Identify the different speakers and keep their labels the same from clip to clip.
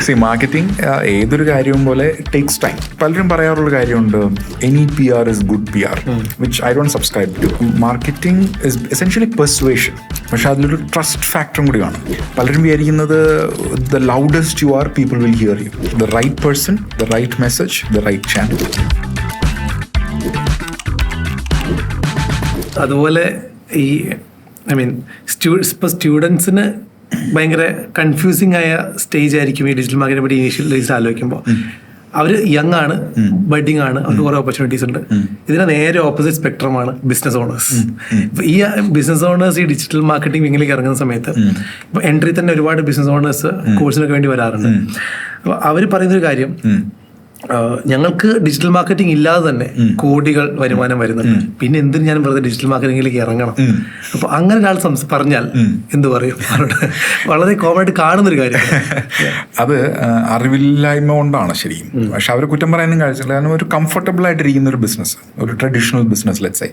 Speaker 1: C marketing ഏതൊരു കാര്യവും പോലെ ടേക്സ് ടൈം. പലരും പറയാറുള്ള കാര്യമുണ്ട്, any PR is good PR, which I don't subscribe to. Marketing is essentially persuasion. പക്ഷെ അതിലൊരു ട്രസ്റ്റ് ഫാക്ടറും കൂടി കാണും. പലരും വിചാരിക്കുന്നത് the loudest you are, people will hear you. The right person, the right message, the right channel.
Speaker 2: അതുപോലെ ഈ ഇപ്പോൾ സ്റ്റുഡൻസിന് ഭയങ്കര കൺഫ്യൂസിങ് ആയ സ്റ്റേജ് ആയിരിക്കും ഈ ഡിജിറ്റൽ മാർക്കറ്റിനെ പറ്റി ഇനീഷ്യൽ ഡേയ്സ് ആലോചിക്കുമ്പോൾ. അവർ യങ് ആണ്, ബഡിങ് ആണ്, അവർക്ക് കുറേ ഓപ്പർച്യൂണിറ്റീസ് ഉണ്ട്. ഇതിന് നേരെ ഓപ്പോസിറ്റ് സ്പെക്ട്രമാണ് ബിസിനസ് ഓണേഴ്സ്. ഈ ബിസിനസ് ഓണേഴ്സ് ഈ ഡിജിറ്റൽ മാർക്കറ്റിംഗ് വിങ്ങിലേക്ക് ഇറങ്ങുന്ന സമയത്ത് ഇപ്പോൾ എൻട്രി തന്നെ ഒരുപാട് ബിസിനസ് ഓണേഴ്സ് കോഴ്സിനൊക്കെ വേണ്ടി വരാറുണ്ട്. അപ്പോൾ അവർ പറയുന്നൊരു കാര്യം, ഞങ്ങൾക്ക് ഡിജിറ്റൽ മാർക്കറ്റിംഗ് ഇല്ലാതെ തന്നെ കോടികൾ വരുമാനം വരുന്നുണ്ട്, പിന്നെ എന്തിനും ഞാൻ വെറുതെ ഡിജിറ്റൽ മാർക്കറ്റിംഗിലേക്ക് ഇറങ്ങണം. അപ്പൊ അങ്ങനെ ഒരാൾ പറഞ്ഞാൽ എന്ത് പറയും? വളരെ കോമൺ ആയിട്ട് കാണുന്നൊരു കാര്യം.
Speaker 1: അത് അറിവില്ലായ്മ കൊണ്ടാണ് ശരിയും. പക്ഷെ അവരെ കുറ്റം പറയാനും കാഴ്ചയില്ല. കാരണം ഒരു കംഫർട്ടബിൾ ആയിട്ടിരിക്കുന്ന ഒരു ബിസിനസ്, ഒരു ട്രഡീഷണൽ ബിസിനസ് ലെറ്റ്സ് സേ,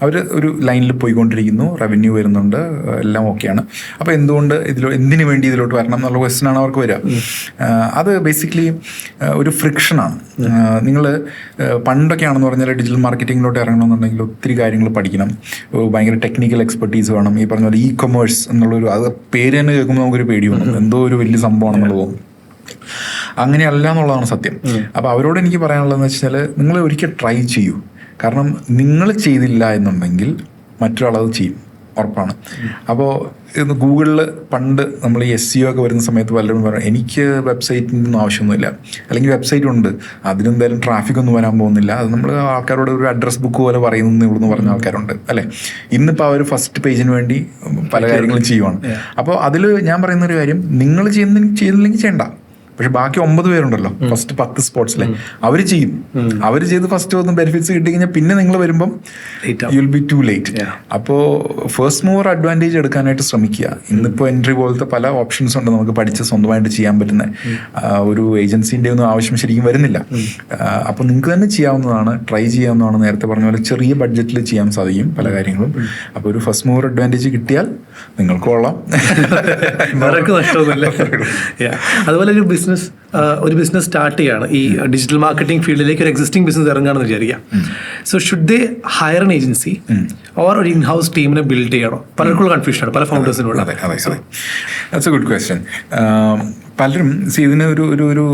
Speaker 1: അവർ ഒരു ലൈനിൽ പോയിക്കൊണ്ടിരിക്കുന്നു, റവന്യൂ വരുന്നുണ്ട്, എല്ലാം ഓക്കെയാണ്. അപ്പോൾ എന്തുകൊണ്ട് എന്തിനു വേണ്ടി ഇതിലോട്ട് വരണം എന്നുള്ള ക്വസ്റ്റ്യനാണ് അവർക്ക് വരിക. അത് ബേസിക്കലി ഒരു ഫ്രിക്ഷനാണ്. നിങ്ങൾ പണ്ടൊക്കെയാണെന്ന് പറഞ്ഞാൽ ഡിജിറ്റൽ മാർക്കറ്റിങ്ങിലോട്ട് ഇറങ്ങണമെന്നുണ്ടെങ്കിൽ ഒത്തിരി കാര്യങ്ങൾ പഠിക്കണം, ഭയങ്കര ടെക്നിക്കൽ എക്സ്പെർട്ടീസ് വേണം. ഈ പറഞ്ഞ പോലെ ഇ-കൊമേഴ്സ് എന്നുള്ളൊരു, അത് പേര് തന്നെ കേൾക്കുമ്പോൾ നമുക്കൊരു പേടി വന്നു, എന്തോ ഒരു വലിയ സംഭവമാണെന്നുള്ളത് തോന്നും. അങ്ങനെയല്ല എന്നുള്ളതാണ് സത്യം. അപ്പോൾ അവരോട് എനിക്ക് പറയാനുള്ളതെന്ന് വെച്ചാൽ, നിങ്ങൾ ഒരിക്കൽ ട്രൈ ചെയ്യൂ. കാരണം നിങ്ങൾ ചെയ്തില്ല എന്നുണ്ടെങ്കിൽ മറ്റൊരാളത് ചെയ്യും, ഉറപ്പാണ്. അപ്പോൾ ഗൂഗിളിൽ പണ്ട് നമ്മൾ ഈ SEO ഒക്കെ വരുന്ന സമയത്ത് പലരും പറയും, എനിക്ക് വെബ്സൈറ്റിൻ്റെ ഒന്നും ആവശ്യമൊന്നുമില്ല, അല്ലെങ്കിൽ വെബ്സൈറ്റ് ഉണ്ട്, അതിനെന്തായാലും ട്രാഫിക് ഒന്നും വരാൻ പോകുന്നില്ല, അത് നമ്മൾ ആൾക്കാരോട് ഒരു അഡ്രസ് ബുക്ക് പോലെ പറയുന്നു ഇവിടുന്ന് പറഞ്ഞ ആൾക്കാരുണ്ട് അല്ലേ. ഇന്നിപ്പോൾ അവർ ഫസ്റ്റ് പേജിന് വേണ്ടി പല കാര്യങ്ങളും ചെയ്യുവാണ്. അപ്പോൾ അതിൽ ഞാൻ പറയുന്നൊരു കാര്യം, നിങ്ങൾ ചെയ്യുന്നില്ലെങ്കിൽ ചെയ്യണ്ട. പക്ഷെ ബാക്കി 9 പേരുണ്ടല്ലോ ഫസ്റ്റ് 10 സ്പോട്സിലെ, അവർ ചെയ്യും. അവർ ചെയ്ത് ഫസ്റ്റ് ഒന്ന് ബെനിഫിറ്റ്സ് കിട്ടി കഴിഞ്ഞാൽ പിന്നെ നിങ്ങൾ വരുമ്പം you will be to late. അപ്പോൾ ഫസ്റ്റ് മൂവർ അഡ്വാൻറ്റേജ് എടുക്കാനായിട്ട് ശ്രമിക്കുക. ഇന്നിപ്പോൾ എൻട്രി പോലത്തെ പല ഓപ്ഷൻസ് ഉണ്ട്, നമുക്ക് പഠിച്ച് സ്വന്തമായിട്ട് ചെയ്യാൻ പറ്റുന്ന. ഒരു ഏജൻസിൻ്റെ ഒന്നും ആവശ്യം ശരിക്കും വരുന്നില്ല. അപ്പോൾ നിങ്ങൾക്ക് തന്നെ ചെയ്യാവുന്നതാണ്, ട്രൈ ചെയ്യാവുന്നതാണ്. നേരത്തെ പറഞ്ഞ പോലെ ചെറിയ ബഡ്ജറ്റിൽ ചെയ്യാൻ സാധിക്കും പല കാര്യങ്ങളും. അപ്പോൾ ഒരു ഫസ്റ്റ് മൂവർ അഡ്വാൻറ്റേജ് കിട്ടിയാൽ നിങ്ങൾക്ക് കൊള്ളാം.
Speaker 2: അതുപോലെ ഒരു ബിസിനസ് സ്റ്റാർട്ട് ചെയ്യാണ്, ഈ ഡിജിറ്റൽ മാർക്കറ്റിംഗ് ഫീൽഡിലേക്ക് ഒരു എക്സിസ്റ്റിംഗ് ബിസിനസ് ഇറങ്ങുകയാണെന്ന് വിചാരിക്കാം. So should they hire an agency or ഒരു ഇൻഹൗസ് ടീമിനെ ബിൽഡ് ചെയ്യണോ? പലർക്കുള്ള കൺഫ്യൂഷനാണ് പല ഫൗണ്ടേഴ്സിനുള്ള.
Speaker 1: That's a good question. പലരും ഇതിന് ഒരു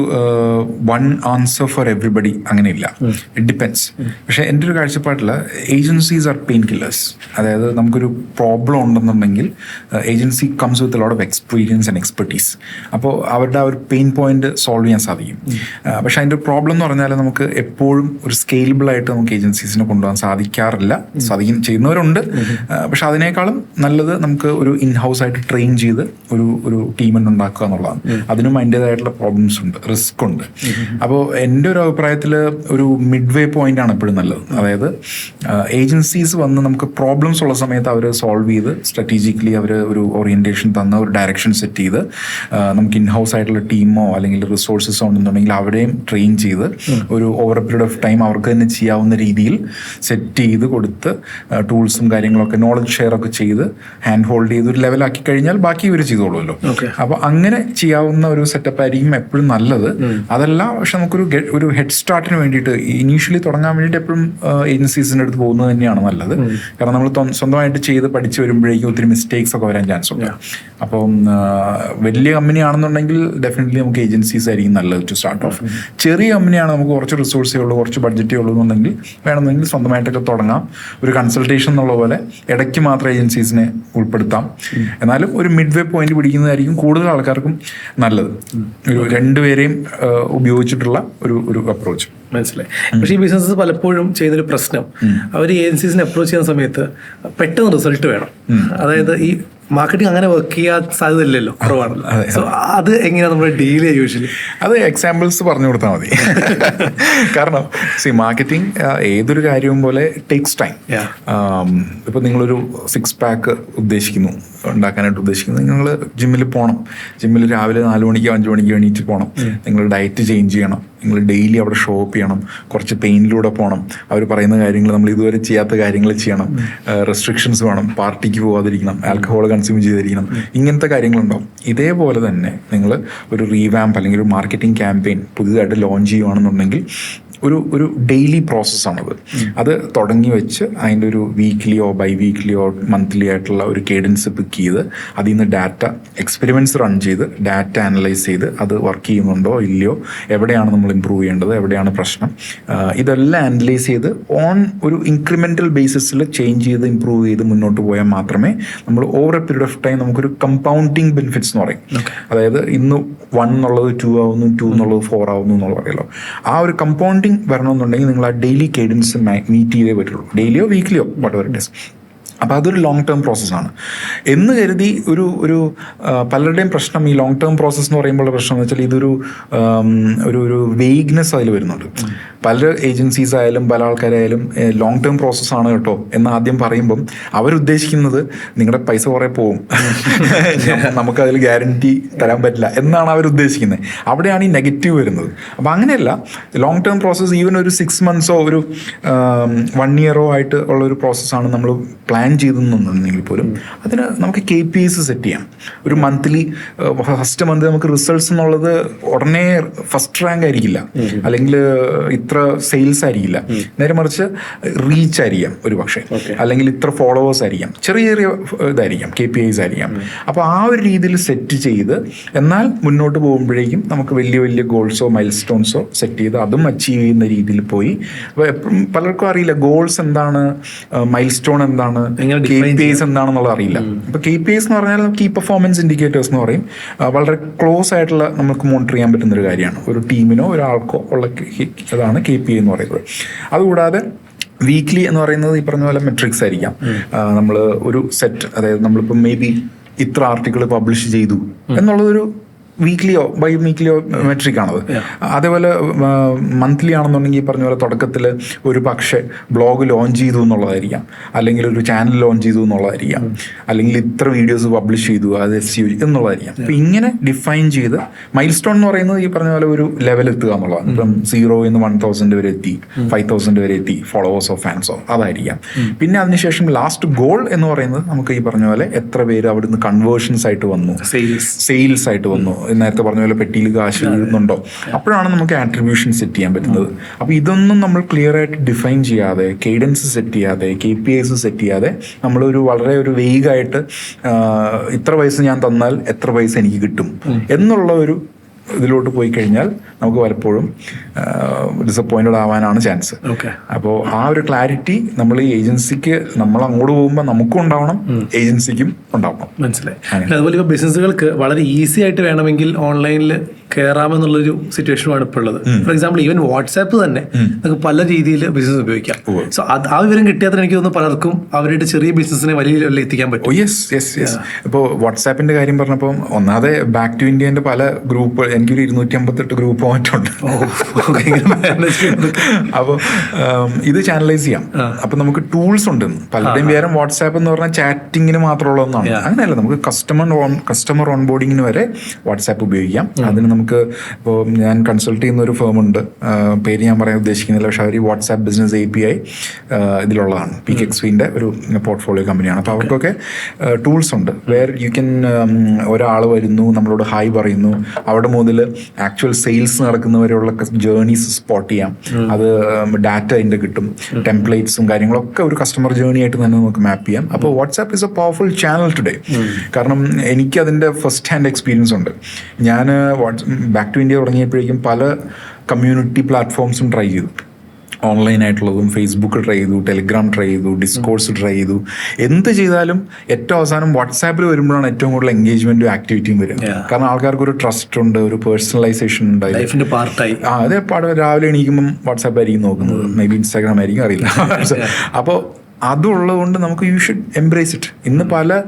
Speaker 1: വൺ ആൻസർ ഫോർ എവറിബഡി അങ്ങനെയില്ല, ഇറ്റ് ഡിപ്പെൻസ്. പക്ഷേ എൻ്റെ ഒരു കാഴ്ചപ്പാടിൽ ഏജൻസീസ് ആർ പെയിൻ കില്ലേഴ്സ്. അതായത് നമുക്കൊരു പ്രോബ്ലം ഉണ്ടെന്നുണ്ടെങ്കിൽ agency comes with a lot of experience and expertise. അപ്പോൾ അവരുടെ ആ ഒരു പെയിൻ പോയിന്റ് സോൾവ് ചെയ്യാൻ സാധിക്കും. പക്ഷേ അതിൻ്റെ പ്രോബ്ലം എന്ന് പറഞ്ഞാൽ നമുക്ക് എപ്പോഴും ഒരു സ്കെയിലബിളായിട്ട് നമുക്ക് ഏജൻസീസിനെ കൊണ്ടുപോകാൻ സാധിക്കാറില്ല. ചെയ്യുന്നവരുണ്ട്, പക്ഷെ അതിനേക്കാളും നല്ലത് നമുക്ക് ഒരു ഇൻഹൗസ് ആയിട്ട് ട്രെയിൻ ചെയ്ത് ഒരു ടീമിനെ ഉണ്ടാക്കുക എന്നുള്ളതാണ്. അതിനും അതിൻ്റെതായിട്ടുള്ള പ്രോബ്ലംസ് ഉണ്ട്, റിസ്ക് ഉണ്ട്. അപ്പോൾ എൻ്റെ ഒരു അഭിപ്രായത്തിൽ ഒരു മിഡ് വേ പോയിന്റ് ആണ് എപ്പോഴും നല്ലത്. അതായത് ഏജൻസീസ് വന്ന് നമുക്ക് പ്രോബ്ലംസ് ഉള്ള സമയത്ത് അവർ സോൾവ് ചെയ്ത് സ്ട്രാറ്റജിക്കലി അവർ ഒരു ഓറിയൻറ്റേഷൻ തന്ന ഒരു ഡയറക്ഷൻ സെറ്റ് ചെയ്ത് നമുക്ക് ഇൻഹൗസ് ആയിട്ടുള്ള ടീമോ അല്ലെങ്കിൽ റിസോഴ്സസോ ഉണ്ടെന്നുണ്ടെങ്കിൽ അവരെയും ട്രെയിൻ ചെയ്ത് ഒരു over A period of time അവർക്ക് തന്നെ ചെയ്യാവുന്ന രീതിയിൽ സെറ്റ് ചെയ്ത് കൊടുത്ത് ടൂൾസും കാര്യങ്ങളൊക്കെ നോളജ് ഷെയർ ഒക്കെ ചെയ്ത് ഹാൻഡ് ഹോൾഡ് ചെയ്ത് ഒരു ലെവലാക്കി കഴിഞ്ഞാൽ ബാക്കി ഇവർ ചെയ്തോളുമല്ലോ. അപ്പോൾ അങ്ങനെ ചെയ്യാവുന്ന ഒരു സെറ്റപ്പ് ആയിരിക്കും എപ്പോഴും നല്ലത്. അതല്ല പക്ഷെ നമുക്കൊരു ഹെഡ് സ്റ്റാർട്ടിന് വേണ്ടിയിട്ട് ഇനീഷ്യലി തുടങ്ങാൻ വേണ്ടിയിട്ട് എപ്പോഴും ഏജൻസീസിൻ്റെ അടുത്ത് പോകുന്നത് തന്നെയാണ് നല്ലത്. കാരണം നമ്മൾ സ്വന്തമായിട്ട് ചെയ്ത് പഠിച്ച് വരുമ്പോഴേക്കും ഒത്തിരി മിസ്റ്റേക്സ് ഒക്കെ വരാൻ ചാൻസ് ഉണ്ട്. അപ്പം വലിയ കമ്പനി ആണെന്നുണ്ടെങ്കിൽ ഡെഫിനറ്റ്ലി നമുക്ക് ഏജൻസീസ് ആയിരിക്കും നല്ലത് ടു സ്റ്റാർട്ട് ഓഫ്. ചെറിയ കമ്പനിയാണ്, നമുക്ക് കുറച്ച് റിസോഴ്സേ ഉള്ളൂ, കുറച്ച് ബഡ്ജറ്റേ ഉള്ളൂ എന്നുണ്ടെങ്കിൽ വേണമെന്നെങ്കിൽ സ്വന്തമായിട്ടൊക്കെ തുടങ്ങാം. ഒരു കൺസൾട്ടേഷൻ എന്നുള്ള പോലെ ഇടയ്ക്ക് മാത്രം ഏജൻസീസിനെ ഉൾപ്പെടുത്താം. എന്നാലും ഒരു മിഡ് വേ പോയിന്റ് പിടിക്കുന്നതായിരിക്കും കൂടുതൽ ആൾക്കാർക്കും നല്ലത്. ഒരു രണ്ടുപേരെയും ഉപയോഗിച്ചിട്ടുള്ള ഒരു അപ്രോച്ച്.
Speaker 2: മനസ്സിലായി. പക്ഷേ ഈ ബിസിനസ് പലപ്പോഴും ചെയ്യുന്നൊരു പ്രശ്നം, അവർ ഏജൻസീസിനെ അപ്രോച്ച് ചെയ്യുന്ന സമയത്ത് പെട്ടെന്ന് റിസൾട്ട് വേണം. അതായത് ഈ മാർക്കറ്റിംഗ് അങ്ങനെ വർക്ക് ചെയ്യാൻ സാധ്യതയില്ലല്ലോ, കുറവാണല്ലോ. സോ അത് എങ്ങനെയാണ് നമ്മൾ ഡീൽ ചെയ്യുക യൂഷ്വലി?
Speaker 1: അത് എക്സാമ്പിൾസ് പറഞ്ഞു കൊടുത്താൽ മതി. കാരണം മാർക്കറ്റിംഗ് ഏതൊരു കാര്യവും പോലെ ടേക്സ് ടൈം. ഇപ്പം നിങ്ങളൊരു 6 പാക്ക് ഉണ്ടാക്കാനായിട്ട് ഉദ്ദേശിക്കുന്നു, നിങ്ങൾ ജിമ്മിൽ പോകണം. ജിമ്മിൽ രാവിലെ 4 മണിക്കോ 5 മണിക്കോ എണീറ്റ് പോകണം. നിങ്ങൾ ഡയറ്റ് ചേഞ്ച് ചെയ്യണം. നിങ്ങൾ ഡെയിലി അവിടെ ഷോ അപ്പ് ചെയ്യണം, കുറച്ച് പെയിനിലൂടെ പോകണം, അവർ പറയുന്ന കാര്യങ്ങൾ നമ്മൾ ഇതുവരെ ചെയ്യാത്ത കാര്യങ്ങൾ ചെയ്യണം, റെസ്ട്രിക്ഷൻസ് വേണം, പാർട്ടിക്ക് പോകാതിരിക്കണം, ആൽക്കഹോൾ കൺസ്യൂം ചെയ്തിരിക്കണം, ഇങ്ങനത്തെ കാര്യങ്ങളുണ്ടാവും. ഇതേപോലെ തന്നെ നിങ്ങൾ ഒരു റീവാമ്പ് അല്ലെങ്കിൽ ഒരു മാർക്കറ്റിംഗ് ക്യാമ്പയിൻ പുതിയതായിട്ട് ലോഞ്ച് ചെയ്യുകയാണെന്നുണ്ടെങ്കിൽ ഒരു ഡെയിലി പ്രോസസ്സാണത്. അത് തുടങ്ങി വെച്ച് അതിൻ്റെ ഒരു വീക്ക്ലിയോ ബൈ വീക്ക്ലിയോ മന്ത്ലി ആയിട്ടുള്ള ഒരു കേഡൻസ് പിക്ക് ചെയ്ത് അതിൽ നിന്ന് ഡാറ്റ എക്സ്പെരിമെൻറ്റ്സ് റൺ ചെയ്ത് ഡാറ്റ അനലൈസ് ചെയ്ത് അത് വർക്ക് ചെയ്യുന്നുണ്ടോ ഇല്ലയോ, എവിടെയാണ് നമ്മൾ ഇമ്പ്രൂവ് ചെയ്യേണ്ടത്, എവിടെയാണ് പ്രശ്നം, ഇതെല്ലാം അനലൈസ് ചെയ്ത് ഓൺ ഒരു ഇൻക്രിമെൻ്റൽ ബേസിസിൽ ചേഞ്ച് ചെയ്ത് ഇമ്പ്രൂവ് ചെയ്ത് മുന്നോട്ട് പോയാൽ മാത്രമേ നമ്മൾ over A period of time നമുക്കൊരു കമ്പൗണ്ടിങ് ബെനിഫിറ്റ്സ് എന്ന് പറയും. അതായത് ഇന്ന് 1 എന്നുള്ളത് 2 ആവുന്നു, 2 എന്നുള്ളത് 4 ആവുന്നു എന്നുള്ള പറയല്ലോ. ആ ഒരു കമ്പൗണ്ടിങ് വരണമെന്നുണ്ടെങ്കിൽ നിങ്ങൾ ആ ഡെയിലി കേഡൻസ് മീറ്റ് ചെയ്തേ പറ്റുള്ളൂ, ഡെയിലിയോ വീക്ക്ലിയോ വാട്ട് എവർ ഇറ്റ് ഈസ്. അപ്പോൾ അതൊരു ലോങ് ടേം പ്രോസസ്സാണ് എന്ന് കരുതി ഒരു പലരുടെയും പ്രശ്നം ഈ ലോങ് ടേം പ്രോസസ്സ് എന്ന് പറയുമ്പോൾ പ്രശ്നം എന്ന് വെച്ചാൽ ഇതൊരു ഒരു വെയ്ഗ്നെസ് അതിൽ വരുന്നുണ്ട്. പല ഏജൻസീസ് ആയാലും പല ആൾക്കാരായാലും ലോങ് ടേം പ്രോസസ്സാണ് കേട്ടോ എന്ന് ആദ്യം പറയുമ്പം അവരുദ്ദേശിക്കുന്നത് നിങ്ങളുടെ പൈസ കുറേ പോവും, നമുക്കതിൽ ഗ്യാരണ്ടി തരാൻ പറ്റില്ല എന്നാണ് അവരുദ്ദേശിക്കുന്നത്. അവിടെയാണ് ഈ നെഗറ്റീവ് വരുന്നത്. അപ്പോൾ അങ്ങനെയല്ല, ലോങ് ടേം പ്രോസസ്സ് ഈവൻ ഒരു 6 monthsോ ഒരു 1 yearോ ആയിട്ട് ഉള്ളൊരു പ്രോസസ്സാണ് നമ്മൾ പ്ലാൻ ചെയ്തെന്നുണ്ടെങ്കിൽ പോലും അതിന് നമുക്ക് KPIs സെറ്റ് ചെയ്യാം. ഒരു മന്ത്ലി ഫസ്റ്റ് മന്ത് നമുക്ക് റിസൾട്ട്സ് എന്നുള്ളത് ഉടനെ ഫസ്റ്റ് റാങ്ക് ആയിരിക്കില്ല, അല്ലെങ്കിൽ ഇത്ര സെയിൽസ് ആയിരിക്കില്ല, നേരെ മറിച്ച് റീച്ച് ആയിരിക്കാം ഒരു പക്ഷേ, അല്ലെങ്കിൽ ഇത്ര ഫോളോവേഴ്സ് ആയിരിക്കാം, ചെറിയ ചെറിയ ഇതായിരിക്കാം, KPIs ആയിരിക്കാം. അപ്പോൾ ആ ഒരു രീതിയിൽ സെറ്റ് ചെയ്ത് എന്നാൽ മുന്നോട്ട് പോകുമ്പോഴേക്കും നമുക്ക് വലിയ വലിയ ഗോൾസോ മൈൽ സ്റ്റോൺസോ സെറ്റ് ചെയ്ത് അതും അച്ചീവ് ചെയ്യുന്ന രീതിയിൽ പോയി. അപ്പോൾ എപ്പോഴും പലർക്കും അറിയില്ല ഗോൾസ് എന്താണ്, മൈൽ സ്റ്റോൺ എന്താണ്, KPIs എന്താണെന്നുള്ളത് അറിയില്ല. അപ്പോൾ KPIs എന്ന് പറഞ്ഞാൽ കീ പെർഫോമൻസ് ഇൻഡിക്കേറ്റേഴ്സ് എന്ന് പറയും. വളരെ ക്ലോസ് ആയിട്ടുള്ള നമുക്ക് മോണിറ്റർ ചെയ്യാൻ പറ്റുന്നൊരു കാര്യമാണ്. ഒരു ടീമിനോ ഒരാൾക്കോ ഉള്ള അതാണ് KPI എന്ന് പറയുന്നത്. അതുകൂടാതെ വീക്ക്ലി എന്ന് പറയുന്നത് ഈ പറഞ്ഞ പോലെ മെട്രിക്സ് ആയിരിക്കാം. നമ്മൾ ഒരു സെറ്റ്, അതായത് നമ്മളിപ്പോൾ മേ ബി ഇത്ര ആർട്ടിക്കിൾ പബ്ലിഷ് ചെയ്തു എന്നുള്ളതൊരു വീക്ക്ലിയോ ബൈ വീക്ക്ലിയോ മെട്രിക് ആണത്. അതേപോലെ മന്ത്ലി ആണെന്നുണ്ടെങ്കിൽ ഈ പറഞ്ഞ പോലെ തുടക്കത്തിൽ ഒരു പക്ഷേ ബ്ലോഗ് ലോഞ്ച് ചെയ്തു എന്നുള്ളതായിരിക്കാം, അല്ലെങ്കിൽ ഒരു ചാനൽ ലോഞ്ച് ചെയ്തു എന്നുള്ളതായിരിക്കാം, അല്ലെങ്കിൽ ഇത്ര വീഡിയോസ് പബ്ലിഷ് ചെയ്തു അത് SEO എന്നുള്ളതായിരിക്കാം. അപ്പം ഇങ്ങനെ ഡിഫൈൻ ചെയ്ത് മൈൽ സ്റ്റോൺ എന്ന് പറയുന്നത് ഈ പറഞ്ഞ പോലെ ഒരു ലെവൽ എത്തുക എന്നുള്ളതാണ്. ഇപ്പം 0 നിന്ന് 1000 വരെ എത്തി, 5000 വരെ എത്തി, ഫോളോവേഴ്സോ ഫാൻസോ അതായിരിക്കാം. പിന്നെ അതിനുശേഷം ലാസ്റ്റ് ഗോൾ എന്ന് പറയുന്നത് നമുക്ക് ഈ പറഞ്ഞ പോലെ എത്ര പേര് അവിടുന്ന് കൺവേർഷൻസ് ആയിട്ട് വന്നു, സെയിൽസ് ആയിട്ട് വന്നു, നേരത്തെ പറഞ്ഞ പോലെ പെട്ടിയിൽ കാശ് വീഴുന്നുണ്ടോ, അപ്പോഴാണ് നമുക്ക് ആട്രിബ്യൂഷൻ സെറ്റ് ചെയ്യാൻ പറ്റുന്നത്. അപ്പോൾ ഇതൊന്നും നമ്മൾ ക്ലിയർ ആയിട്ട് ഡിഫൈൻ ചെയ്യാതെ, കേഡൻസ് സെറ്റ് ചെയ്യാതെ, KPIs സെറ്റ് ചെയ്യാതെ നമ്മളൊരു വളരെ ഒരു വേഗമായിട്ട് ഇത്ര പൈസ ഞാൻ തന്നാൽ എത്ര പൈസ എനിക്ക് കിട്ടും എന്നുള്ള ഒരു ഇതിലോട്ട് പോയി കഴിഞ്ഞാൽ നമുക്ക് പലപ്പോഴും ഡിസപ്പോയിന്റഡ് ആവാനാണ് ചാൻസ്. അപ്പോൾ ആ ഒരു ക്ലാരിറ്റി നമ്മൾ ഈ ഏജൻസിക്ക്, നമ്മൾ അങ്ങോട്ട് പോകുമ്പോൾ നമുക്കും ഉണ്ടാവണം, ഏജൻസിക്കും ഉണ്ടാവണം.
Speaker 2: മനസ്സിലായി. അതുപോലെ ഇപ്പോൾ ബിസിനസ്സുകൾക്ക് വളരെ ഈസി ആയിട്ട് വേണമെങ്കിൽ ഓൺലൈനിൽ കയറാമെന്നുള്ളൊരു സിറ്റുവേഷനുമാണ് ഇപ്പോൾ ഉള്ളത്. ഫോർ എക്സാമ്പിൾ ഈവൻ വാട്സാപ്പ് തന്നെ നമുക്ക് പല രീതിയിൽ ബിസിനസ് ഉപയോഗിക്കാം. സോ ആ വിവരം കിട്ടിയാൽ എനിക്ക് തോന്നുന്നു പലർക്കും അവരുടെ ചെറിയ ബിസിനസ്സിനെ വലിയ ലെവലിൽ എത്തിക്കാൻ പറ്റും.
Speaker 1: ഇപ്പോൾ വാട്സാപ്പിന്റെ കാര്യം പറഞ്ഞപ്പോൾ ഒന്നാമതെ ബാക്ക് ടു ഇന്ത്യന്റെ പല ഗ്രൂപ്പ്, എനിക്കൊരു 258 ഗ്രൂപ്പ് മറ്റുണ്ട്. അപ്പോൾ ഇത് ചാനലൈസ് ചെയ്യാം. അപ്പൊ നമുക്ക് ടൂൾസ് ഉണ്ട്. പലരുടെയും പേരും വാട്സാപ്പ് എന്ന് പറഞ്ഞാൽ ചാറ്റിങ്ങിന് മാത്രമുള്ള ഒന്നാണ്. അങ്ങനെയല്ല, നമുക്ക് കസ്റ്റമർ ഓൺബോർഡിങ്ങിന് വരെ വാട്സാപ്പ് ഉപയോഗിക്കാം. അതിന് നമുക്ക് ഇപ്പോൾ ഞാൻ കൺസൾട്ട് ചെയ്യുന്ന ഒരു ഫേം ഉണ്ട്, പേര് ഞാൻ പറയാൻ ഉദ്ദേശിക്കുന്നില്ല, പക്ഷെ അവർ വാട്സാപ്പ് ബിസിനസ് API ഇതിലുള്ളതാണ്. PKXVന്റെ ഒരു പോർട്ട്ഫോളിയോ കമ്പനിയാണ്. അപ്പോൾ അവർക്കൊക്കെ ടൂൾസ് ഉണ്ട് വേർ യു ക്യാൻ, ഒരാൾ വരുന്നു നമ്മളോട് ഹായ് പറയുന്നു, അവിടെ മുതൽ ആക്ച്വൽ സെയിൽസ് നടക്കുന്നവരെയുള്ള ജേർണീസ് സ്പോട്ട് ചെയ്യാം. അത് ഡാറ്റ അതിൻ്റെ കിട്ടും, ടെംപ്ലേറ്റ്സും കാര്യങ്ങളൊക്കെ ഒരു കസ്റ്റമർ ജേർണി ആയിട്ട് തന്നെ നമുക്ക് മാപ്പ് ചെയ്യാം. അപ്പോൾ WhatsApp is A powerful channel today. കാരണം എനിക്ക് അതിൻ്റെ ഫസ്റ്റ് ഹാൻഡ് എക്സ്പീരിയൻസ് ഉണ്ട്. ഞാൻ ബാക്ക് ടു ഇന്ത്യ തുടങ്ങിയപ്പോഴേക്കും പല കമ്മ്യൂണിറ്റി പ്ലാറ്റ്ഫോംസും ട്രൈ ചെയ്തു. ഓൺലൈനായിട്ടുള്ളതും ഫേസ്ബുക്ക് ട്രൈ ചെയ്തു, ടെലിഗ്രാം ട്രൈ ചെയ്തു, ഡിസ്കോഴ്സ് ട്രൈ ചെയ്തു. എന്ത് ചെയ്താലും ഏറ്റവും അവസാനം വാട്സാപ്പിൽ വരുമ്പോഴാണ് ഏറ്റവും കൂടുതൽ എൻഗേജ്മെന്റും ആക്ടിവിറ്റിയും വരും. കാരണം ആൾക്കാർക്ക് ഒരു ട്രസ്റ്റ് ഉണ്ട്, ഒരു പേഴ്സണലൈസേഷൻ ഉണ്ട്. അതേ രാവിലെ എണീക്കുമ്പം വാട്സാപ്പ് ആയിരിക്കും നോക്കുന്നത്, മേ ബി ഇൻസ്റ്റാഗ്രാം ആയിരിക്കും, അറിയില്ല. അപ്പോൾ അതുള്ളത് കൊണ്ട് നമുക്ക് യു ഷുഡ് എംബ്രേസ് ഇറ്റ്. ഇന്ന് പല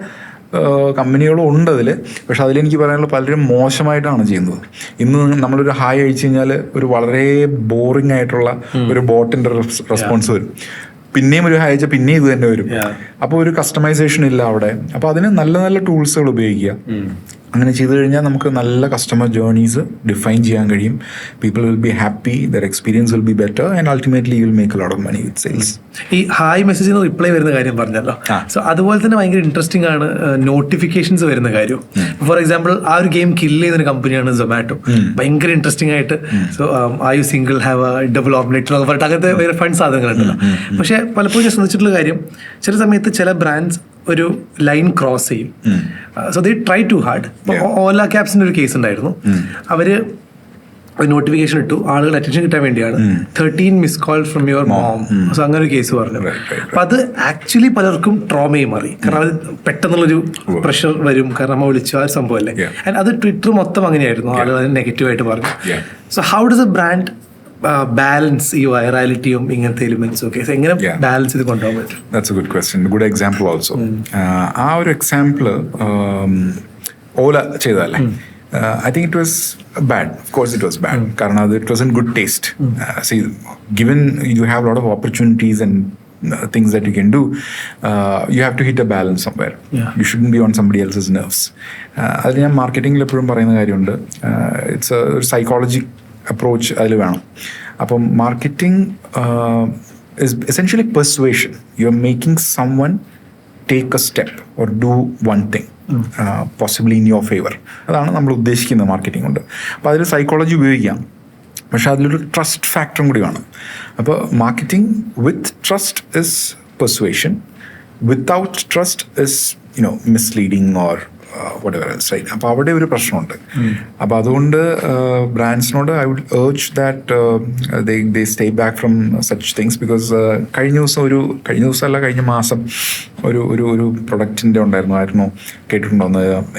Speaker 1: കമ്പനികളും ഉണ്ട് അതിൽ, പക്ഷെ അതിലെനിക്ക് പറയാനുള്ള പലരും മോശമായിട്ടാണ് ചെയ്യുന്നത്. ഇന്ന് നമ്മളൊരു ഹായ് അയച്ചു കഴിഞ്ഞാൽ ഒരു വളരെ ബോറിംഗ് ആയിട്ടുള്ള ഒരു ബോട്ടിന്റെ റെസ്പോൺസ് വരും. പിന്നെയും ഒരു ഹായ് അയച്ചാൽ പിന്നെയും ഇത് തന്നെ വരും. അപ്പോൾ ഒരു കസ്റ്റമൈസേഷൻ ഇല്ല അവിടെ. അപ്പോൾ അതിന് നല്ല നല്ല ടൂൾസുകൾ ഉപയോഗിക്കുക. അങ്ങനെ ചെയ്തു കഴിഞ്ഞാൽ നമുക്ക് നല്ല കസ്റ്റമർ ജേർണീസ് ഡിഫൈൻ ചെയ്യാൻ കഴിയും. People will be happy, their experience will be better and ultimately you will make a lot of money with sales.
Speaker 2: ഈ ഹായ് മെസ്സേജിന് റിപ്ലൈ വരുന്ന കാര്യം പറഞ്ഞല്ലോ. സോ അതുപോലെ തന്നെ ഭയങ്കര ഇൻട്രസ്റ്റിംഗ് ആണ് നോട്ടിഫിക്കേഷൻസ് വരുന്ന കാര്യം. ഫോർ എക്സാമ്പിൾ ആ ഒരു ഗെയിം കില്ല് ചെയ്യുന്ന കമ്പനിയാണ് സൊമാറ്റോ. ഭയങ്കര ഇൻട്രസ്റ്റിംഗ് ആയിട്ട് സോ ആ U single have A double omelette എന്നൊക്കെ പറഞ്ഞിട്ട് അങ്ങനത്തെ വേറെ ഫണ്ട് സാധനങ്ങളുണ്ടല്ലോ. പക്ഷെ പലപ്പോഴും ഞാൻ ശ്രദ്ധിച്ചിട്ടുള്ള കാര്യം, ചില സമയത്ത് ചില ബ്രാൻഡ്സ് ഒരു ലൈൻ ക്രോസ് ചെയ്യും. So they try to hard. Ola ക്യാബ്സിന്റെ ഒരു കേസ് ഉണ്ടായിരുന്നു. അവര് നോട്ടിഫിക്കേഷൻ ഇട്ടു, ആളുകൾ അറ്റൻഷൻ കിട്ടാൻ വേണ്ടിയാണ്, 13 miss call from your mom. So അങ്ങനെ ഒരു കേസ് പറഞ്ഞു. അപ്പൊ അത് ആക്ച്വലി പലർക്കും ട്രോമയായി മാറി. കാരണം അത് പെട്ടെന്നുള്ളൊരു പ്രഷർ വരും, കാരണം നമ്മൾ വിളിച്ചു ആ ഒരു സംഭവമല്ലേ. ആൻഡ് അത് ട്വിറ്റർ മൊത്തം അങ്ങനെയായിരുന്നു, ആളുകൾ അതിന് നെഗറ്റീവായിട്ട് പറഞ്ഞു. So how does A brand balance ഈ വൈറാലിറ്റിയും ഇങ്ങനത്തെ എലിമെന്റ്സും ഒക്കെ എങ്ങനെ ബാലൻസ് ചെയ്ത് കൊണ്ടുപോകാൻ പറ്റും?
Speaker 1: That's a good question, good example also. ആ ഒരു എക്സാമ്പിള് ഓല ചെയ്തതല്ലേ. I think it was bad. Of course it was bad. Karna it wasn't good taste. See, given you have a lot of opportunities and things that you can do, you have to hit a balance somewhere. You shouldn't be on somebody else's nerves. Adil ഞാൻ മാർക്കറ്റിംഗിൽ എപ്പോഴും പറയുന്ന കാര്യമുണ്ട്, it's A psychology approach അതിൽ വേണം. അപ്പം marketing is essentially persuasion. You're making someone take a step or do one thing. Possibly in your favour. അതാണ് നമ്മൾ ഉദ്ദേശിക്കുന്നത് മാർക്കറ്റിംഗ് കൊണ്ട്. അപ്പോൾ അതിൽ സൈക്കോളജി ഉപയോഗിക്കാം, പക്ഷെ അതിലൊരു ട്രസ്റ്റ് ഫാക്ടറും കൂടി വേണം. അപ്പോൾ marketing with trust is persuasion, without trust is misleading or whatever else, right? അപ്പോൾ അവിടെ ഒരു പ്രശ്നമുണ്ട്. അപ്പോൾ അതുകൊണ്ട് ബ്രാൻഡ്സിനോട് I would urge that they stay back from such things, because കഴിഞ്ഞ മാസം ഒരു പ്രൊഡക്റ്റിൻ്റെ ഉണ്ടായിരുന്നു, കേട്ടിട്ടുണ്ടോ?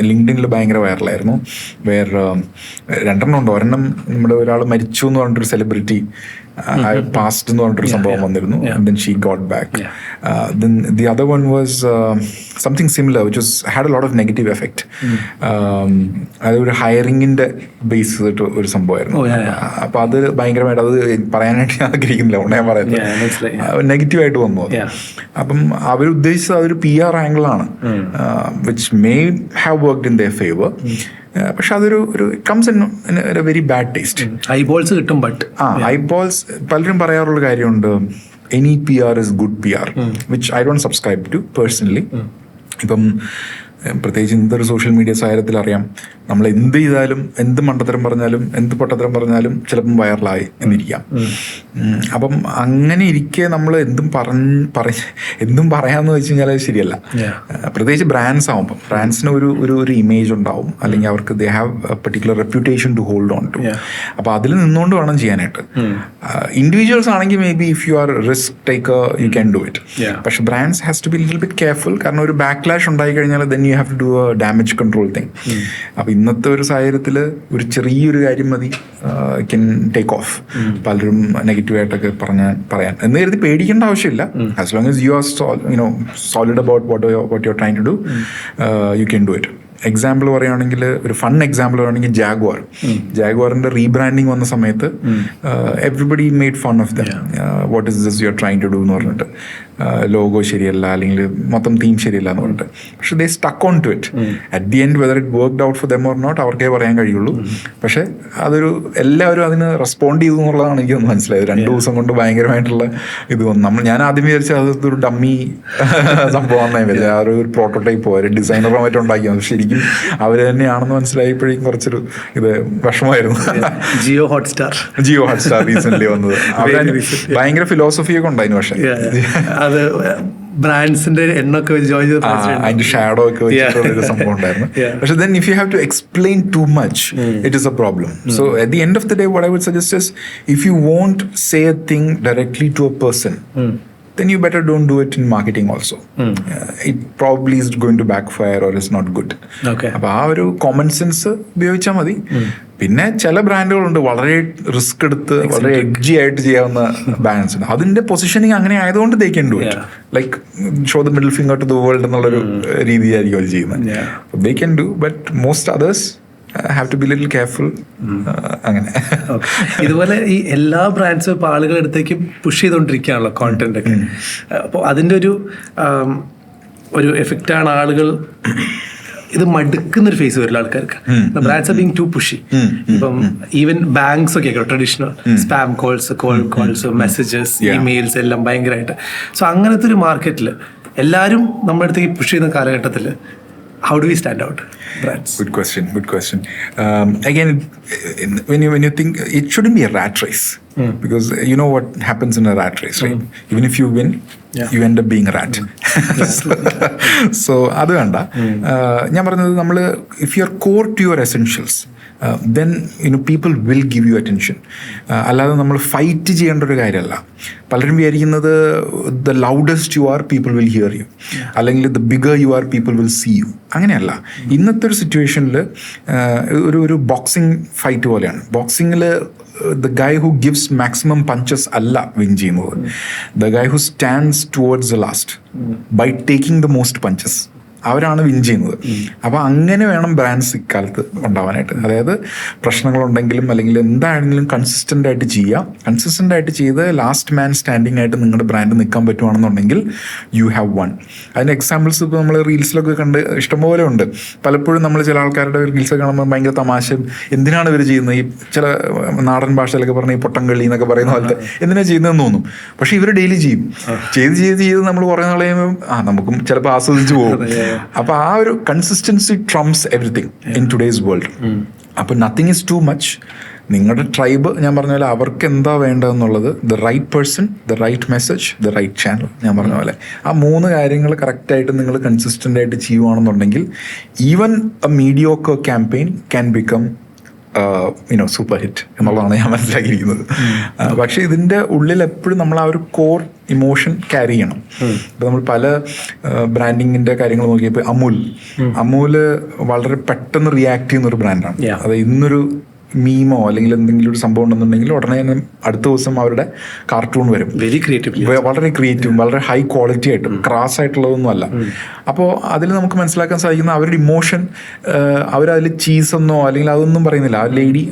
Speaker 1: ലിങ്ക്ഡിനിൽ ഭയങ്കര വൈറലായിരുന്നു. രണ്ടെണ്ണം ഉണ്ട്. ഒരെണ്ണം നമ്മുടെ ഒരാൾ മരിച്ചു എന്ന് പറഞ്ഞിട്ടൊരു സെലിബ്രിറ്റി passed എന്ന് പറഞ്ഞിട്ടൊരു സംഭവം വന്നിരുന്നു. And then she got back. Then the other one was something similar, which had a lot of negative effect. അതൊരു ഹയറിങ്ങിന്റെ ബേസ് ചെയ്തിട്ട് ഒരു സംഭവമായിരുന്നു. അപ്പൊ അത് ഭയങ്കരമായിട്ട്, അത് പറയാനായിട്ട് ഞാൻ ആഗ്രഹിക്കുന്നില്ല, ഞാൻ പറയുന്നത് നെഗറ്റീവായിട്ട് വന്നു അത്. അപ്പം അവരുദ്ദേശിച്ചത് അതൊരു PR ആംഗിളാണ്, which may have worked in their favor. പക്ഷെ അതൊരു comes in A very bad taste.
Speaker 2: Eyeballs കിട്ടും, ബട്ട്
Speaker 1: ഐബോൾസ് പലരും പറയാറുള്ള കാര്യമുണ്ട്, any PR is good PR, which I don't subscribe to personally. ഇപ്പം പ്രത്യേകിച്ച് ഇന്നത്തെ സോഷ്യൽ മീഡിയ സാഹചര്യത്തിൽ അറിയാം, നമ്മൾ എന്ത് ചെയ്താലും, എന്ത് മണ്ടത്തരം പറഞ്ഞാലും, എന്ത് പൊട്ടത്തരം പറഞ്ഞാലും ചിലപ്പം വൈറലായി എന്നിരിക്കാം. അപ്പം അങ്ങനെ ഇരിക്കെ നമ്മൾ എന്തും പറയാമെന്ന് വെച്ച് കഴിഞ്ഞാൽ അത് ശരിയല്ല. പ്രത്യേകിച്ച് ബ്രാൻഡ്സ് ആവുമ്പം ബ്രാൻഡ്സിന് ഒരു ഇമേജ് ഉണ്ടാവും, അല്ലെങ്കിൽ അവർക്ക് they have a particular reputation to hold on to. അപ്പോൾ അതിൽ നിന്നുകൊണ്ട് വേണം ചെയ്യാനായിട്ട്. ഇൻഡിവിജ്വൽസ് ആണെങ്കിൽ may be if you are risk taker you can do it. പക്ഷെ brands has to be little bit careful, കാരണം ഒരു ബാക്ക്ലാഷ് ഉണ്ടായി കഴിഞ്ഞാൽ then you have to do a damage control thing. അപ്പോൾ ഇന്നത്തെ ഒരു സാഹചര്യത്തിൽ ഒരു ചെറിയൊരു കാര്യം മതി, can take off. പലരും നെഗറ്റീവായിട്ടൊക്കെ പറയാൻ എന്ന് കരുതി പേടിക്കേണ്ട ആവശ്യമില്ല. as long as you are solid about what you're trying to do, you can do it. Example പറയുകയാണെങ്കിൽ, ഒരു ഫൺ എക്സാമ്പിൾ പറയുകയാണെങ്കിൽ, ജാഗ്വാറിന്റെ റീബ്രാൻഡിങ് വന്ന സമയത്ത് everybody made fun of them. What is this you are trying to do എന്ന് പറഞ്ഞിട്ട്, logo ശരിയല്ല, അല്ലെങ്കിൽ മൊത്തം തീം ശരിയല്ല എന്ന് പറഞ്ഞിട്ട്. പക്ഷെ they stuck on to it. At the end whether it worked out for them or not അവർക്കേ പറയാൻ കഴിയുള്ളൂ. പക്ഷെ എല്ലാവരും അതിന് റെസ്പോണ്ട് ചെയ്തു എന്നുള്ളതാണ് എനിക്കൊന്ന് മനസ്സിലായത്. 2 ദിവസം കൊണ്ട് ഭയങ്കരമായിട്ടുള്ള ഇത് വന്നു. ഞാൻ ആദ്യം വിചാരിച്ച അതൊരു ഡമ്മി സംഭവം വിചാരിച്ചത്, ആ ഒരു പ്രോട്ടോടൈപ്പോ ഒരു ഡിസൈനറോ മറ്റോ ഉണ്ടാക്കിയത്. ശരിക്കും അവര് തന്നെയാണെന്ന് മനസ്സിലായപ്പോഴേക്കും കുറച്ചൊരു ഇത് വിഷമമായിരുന്നു.
Speaker 2: ജിയോ ഹോട്ട്സ്റ്റാർ
Speaker 1: റീസെന്റ് വന്നത്, ഭയങ്കര ഫിലോസഫിയൊക്കെ ഉണ്ടായിരുന്നു. പക്ഷെ
Speaker 2: അത് ബ്രാൻഡ്സിന്റെ എണ്ണൊക്കെ ജോയിൻ ചെയ്ത്
Speaker 1: അതിന്റെ ഷാഡോ ഒക്കെ വെച്ചിട്ടുള്ള സംഭവം ഉണ്ടായിരുന്നു. പക്ഷെ then if you have to explain too much, it is a problem. So at the end of the day, what I would suggest is, if you won't say a thing directly to a person, then you better don't do it in marketing also. It probably is going to backfire or is not good. അപ്പോൾ ആ ഒരു common sense ഉപയോഗിച്ചാൽ മതി. പിന്നെ ചില ബ്രാൻഡുകളുണ്ട് വളരെ risk എടുത്ത് വളരെ എഡ്ജി ആയിട്ട് ചെയ്യാവുന്ന ബ്രാൻഡ്സ് ഉണ്ട്. അതിന്റെ പൊസിഷനിങ് അങ്ങനെ ആയതുകൊണ്ട് they can do it, like show the middle finger to the world എന്നുള്ളൊരു രീതിയായിരിക്കും അവർ ചെയ്യുന്നത്. They can do, but most others have to be little careful. അങ്ങനെ
Speaker 2: ഇതുപോലെ ഈ എല്ലാ ബ്രാൻഡ്സും ഇപ്പോൾ ആളുകളുടെ അടുത്തേക്ക് പുഷ് ചെയ്തുകൊണ്ടിരിക്കുകയാണല്ലോ കോണ്ടന്റ് ഒക്കെ. അപ്പോൾ അതിൻ്റെ ഒരു എഫക്റ്റാണ് ആളുകൾ ഇത് മടുക്കുന്ന ഒരു ഫേസ് വരില്ല ആൾക്കാർക്ക്. Brands are being too pushy. ഇപ്പം ഈവൻ ബാങ്ക്സ് ഒക്കെ traditional spam calls messages emails എല്ലാം ഭയങ്കരമായിട്ട്. സോ അങ്ങനത്തെ ഒരു മാർക്കറ്റിൽ എല്ലാവരും നമ്മുടെ അടുത്തേക്ക് പുഷ് ചെയ്യുന്ന കാലഘട്ടത്തിൽ how do we stand out brands?
Speaker 1: Good question. Again, when you think, it shouldn't be a rat race, because you know what happens in a rat race, right? Even if you win, you end up being a rat. So അത് വേണ്ട. ഞാൻ പറഞ്ഞത് നമ്മൾ if you are core to your essentials, then people will give you attention. അല്ലാതെ നമ്മൾ fight ചെയ്യേണ്ട ഒരു കാര്യമല്ല. പലരും വിചാരിക്കുന്നത് the loudest you are, people will hear you, അല്ലെങ്കിൽ the bigger you are, people will see you. അങ്ങനെയല്ല. ഇന്നത്തെ ഒരു സിറ്റുവേഷനിൽ ഒരു ബോക്സിംഗ് ഫൈറ്റ് പോലെയാണ്. ബോക്സിങ്ങിൽ the guy who gives maximum punches അല്ല വിൻ ചെയ്യുന്നത്. The guy who stands towards the last by taking the most punches, അവരാണ് വിൻ ചെയ്യുന്നത്. അപ്പോൾ അങ്ങനെ വേണം ബ്രാൻഡ്സ് ഇക്കാലത്ത് ഉണ്ടാവാനായിട്ട്. അതായത് പ്രശ്നങ്ങളുണ്ടെങ്കിലും അല്ലെങ്കിൽ എന്താണെങ്കിലും കൺസിസ്റ്റൻ്റ് ആയിട്ട് ചെയ്യുക. കൺസിസ്റ്റൻ്റ് ആയിട്ട് ചെയ്ത് ലാസ്റ്റ് മാൻ സ്റ്റാൻഡിങ് ആയിട്ട് നിങ്ങളുടെ ബ്രാൻഡ് നിൽക്കാൻ പറ്റുവാണെന്നുണ്ടെങ്കിൽ യു ഹാവ് വൺ. അതിന് എക്സാമ്പിൾസ് ഇപ്പോൾ നമ്മൾ റീൽസിലൊക്കെ കണ്ട് ഇഷ്ടംപോലെ ഉണ്ട്. പലപ്പോഴും നമ്മൾ ചില ആൾക്കാരുടെ റീൽസൊക്കെ കാണുമ്പോൾ ഭയങ്കര തമാശയും, എന്തിനാണ് ഇവർ ചെയ്യുന്നത്, ഈ ചില നാടൻ ഭാഷയിലൊക്കെ പറഞ്ഞ ഈ പൊട്ടംകളി എന്നൊക്കെ പറയുന്ന പോലത്തെ എന്തിനാണ് ചെയ്യുന്നതെന്ന് തോന്നും. പക്ഷേ ഇവർ ഡെയിലി ചെയ്യും. ചെയ്ത് നമ്മൾ കുറേ നാൾ കഴിയുമ്പോൾ നമുക്കും ചിലപ്പോൾ ആസ്വദിച്ച് പോകും. അപ്പൊ ആ ഒരു consistency trumps everything in today's world. അപ്പൊ നത്തിങ് ഈസ് ടു മച്ച്. നിങ്ങളുടെ ട്രൈബ്, ഞാൻ പറഞ്ഞ പോലെ അവർക്ക് എന്താ വേണ്ടതെന്നുള്ളത്, the right person, the right message, the right channel, ഞാൻ പറഞ്ഞ പോലെ ആ 3 കാര്യങ്ങൾ കറക്റ്റായിട്ട് നിങ്ങൾ കൺസിസ്റ്റൻ്റ് ആയിട്ട് ചെയ്യുവാണെന്നുണ്ടെങ്കിൽ even a mediocre campaign can become super hit എന്നുള്ളതാണ് ഞാൻ മനസ്സിലാക്കിയിരിക്കുന്നത്. പക്ഷെ ഇതിൻ്റെ ഉള്ളിൽ എപ്പോഴും നമ്മൾ ആ ഒരു കോർ ഇമോഷൻ ക്യാരി ചെയ്യണം. ഇപ്പം നമ്മൾ പല ബ്രാൻഡിങ്ങിൻ്റെ കാര്യങ്ങൾ നോക്കിയപ്പോൾ അമൂല് വളരെ പെട്ടെന്ന് റിയാക്ട് ചെയ്യുന്ന ഒരു ബ്രാൻഡാണ്. അത് ഇന്നൊരു മീമോ അല്ലെങ്കിൽ എന്തെങ്കിലും ഒരു സംഭവം ഉണ്ടെന്നുണ്ടെങ്കിൽ ഉടനെ തന്നെ അടുത്ത ദിവസം അവരുടെ കാർട്ടൂൺ വരും.
Speaker 2: വെരി ക്രിയേറ്റീവ്,
Speaker 1: വളരെ ക്രിയേറ്റീവ്, വളരെ ഹൈ ക്വാളിറ്റി ആയിട്ടും ക്രാസ് ആയിട്ടുള്ളതൊന്നും അല്ല. അപ്പോൾ അതിൽ നമുക്ക് മനസ്സിലാക്കാൻ സാധിക്കുന്ന അവരുടെ ഇമോഷൻ, അവരതിൽ ചീസെന്നോ അല്ലെങ്കിൽ അതൊന്നും പറയുന്നില്ല. ആ ലേഡി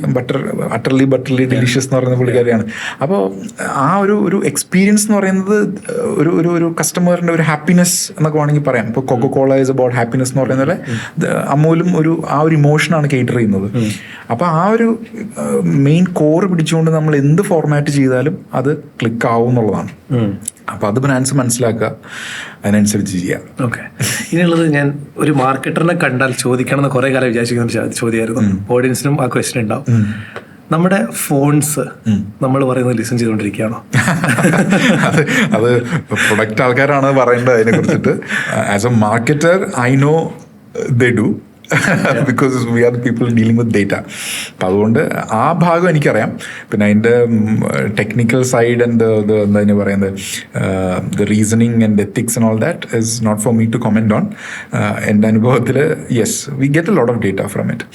Speaker 1: അട്ടർലി ഡെലിഷ്യസ് എന്ന് പറയുന്ന പുള്ളിക്കാരിയാണ്. അപ്പോൾ ആ ഒരു എക്സ്പീരിയൻസ് എന്ന് പറയുന്നത് ഒരു കസ്റ്റമറിൻ്റെ ഒരു ഹാപ്പിനെസ് എന്നൊക്കെ വേണമെങ്കിൽ പറയാം. ഇപ്പോൾ കൊക്കോകോള ഈസ് അബൌട്ട് ഹാപ്പിനെസ് എന്ന് പറയുന്ന പോലെ അമൂലും ആ ഒരു ഇമോഷനാണ് കേറ്റർ ചെയ്യുന്നത്. അപ്പോൾ ആ ഒരു മെയിൻ കോർ പിടിച്ചുകൊണ്ട് നമ്മൾ എന്ത് ഫോർമാറ്റ് ചെയ്താലും അത് ക്ലിക്ക് ആവും എന്നുള്ളതാണ്. അപ്പൊ അത് ബ്രാൻഡ്സ് മനസ്സിലാക്കുക, അതിനനുസരിച്ച് ചെയ്യാം.
Speaker 2: ഓക്കെ. ഇനിയുള്ളത്, ഞാൻ ഒരു മാർക്കറ്ററിനെ കണ്ടാൽ ചോദിക്കണം എന്ന് കുറെ കാലം വിചാരിക്കുന്ന ചോദ്യമായിരുന്നു. ഓഡിയൻസിനും ആ ക്വസ്റ്റ്യൻ ഉണ്ടാവും. നമ്മുടെ ഫോൺസ് നമ്മൾ പറയുന്നത് ലിസൺ ചെയ്തുകൊണ്ടിരിക്കുകയാണോ?
Speaker 1: അത് പ്രൊഡക്റ്റ് ആൾക്കാരാണ് പറയേണ്ടത് അതിനെ കുറിച്ചിട്ട്. As A marketer I know they do, because we are the people dealing with data. അപ്പം അതുകൊണ്ട് ആ ഭാഗം എനിക്കറിയാം. പിന്നെ അതിൻ്റെ ടെക്നിക്കൽ സൈഡ് ആൻഡ് എന്താ പറയുന്നത്, the reasoning and ethics and all that is not for me to comment on. എൻ്റെ അനുഭവത്തിൽ yes, we get a lot of data from it,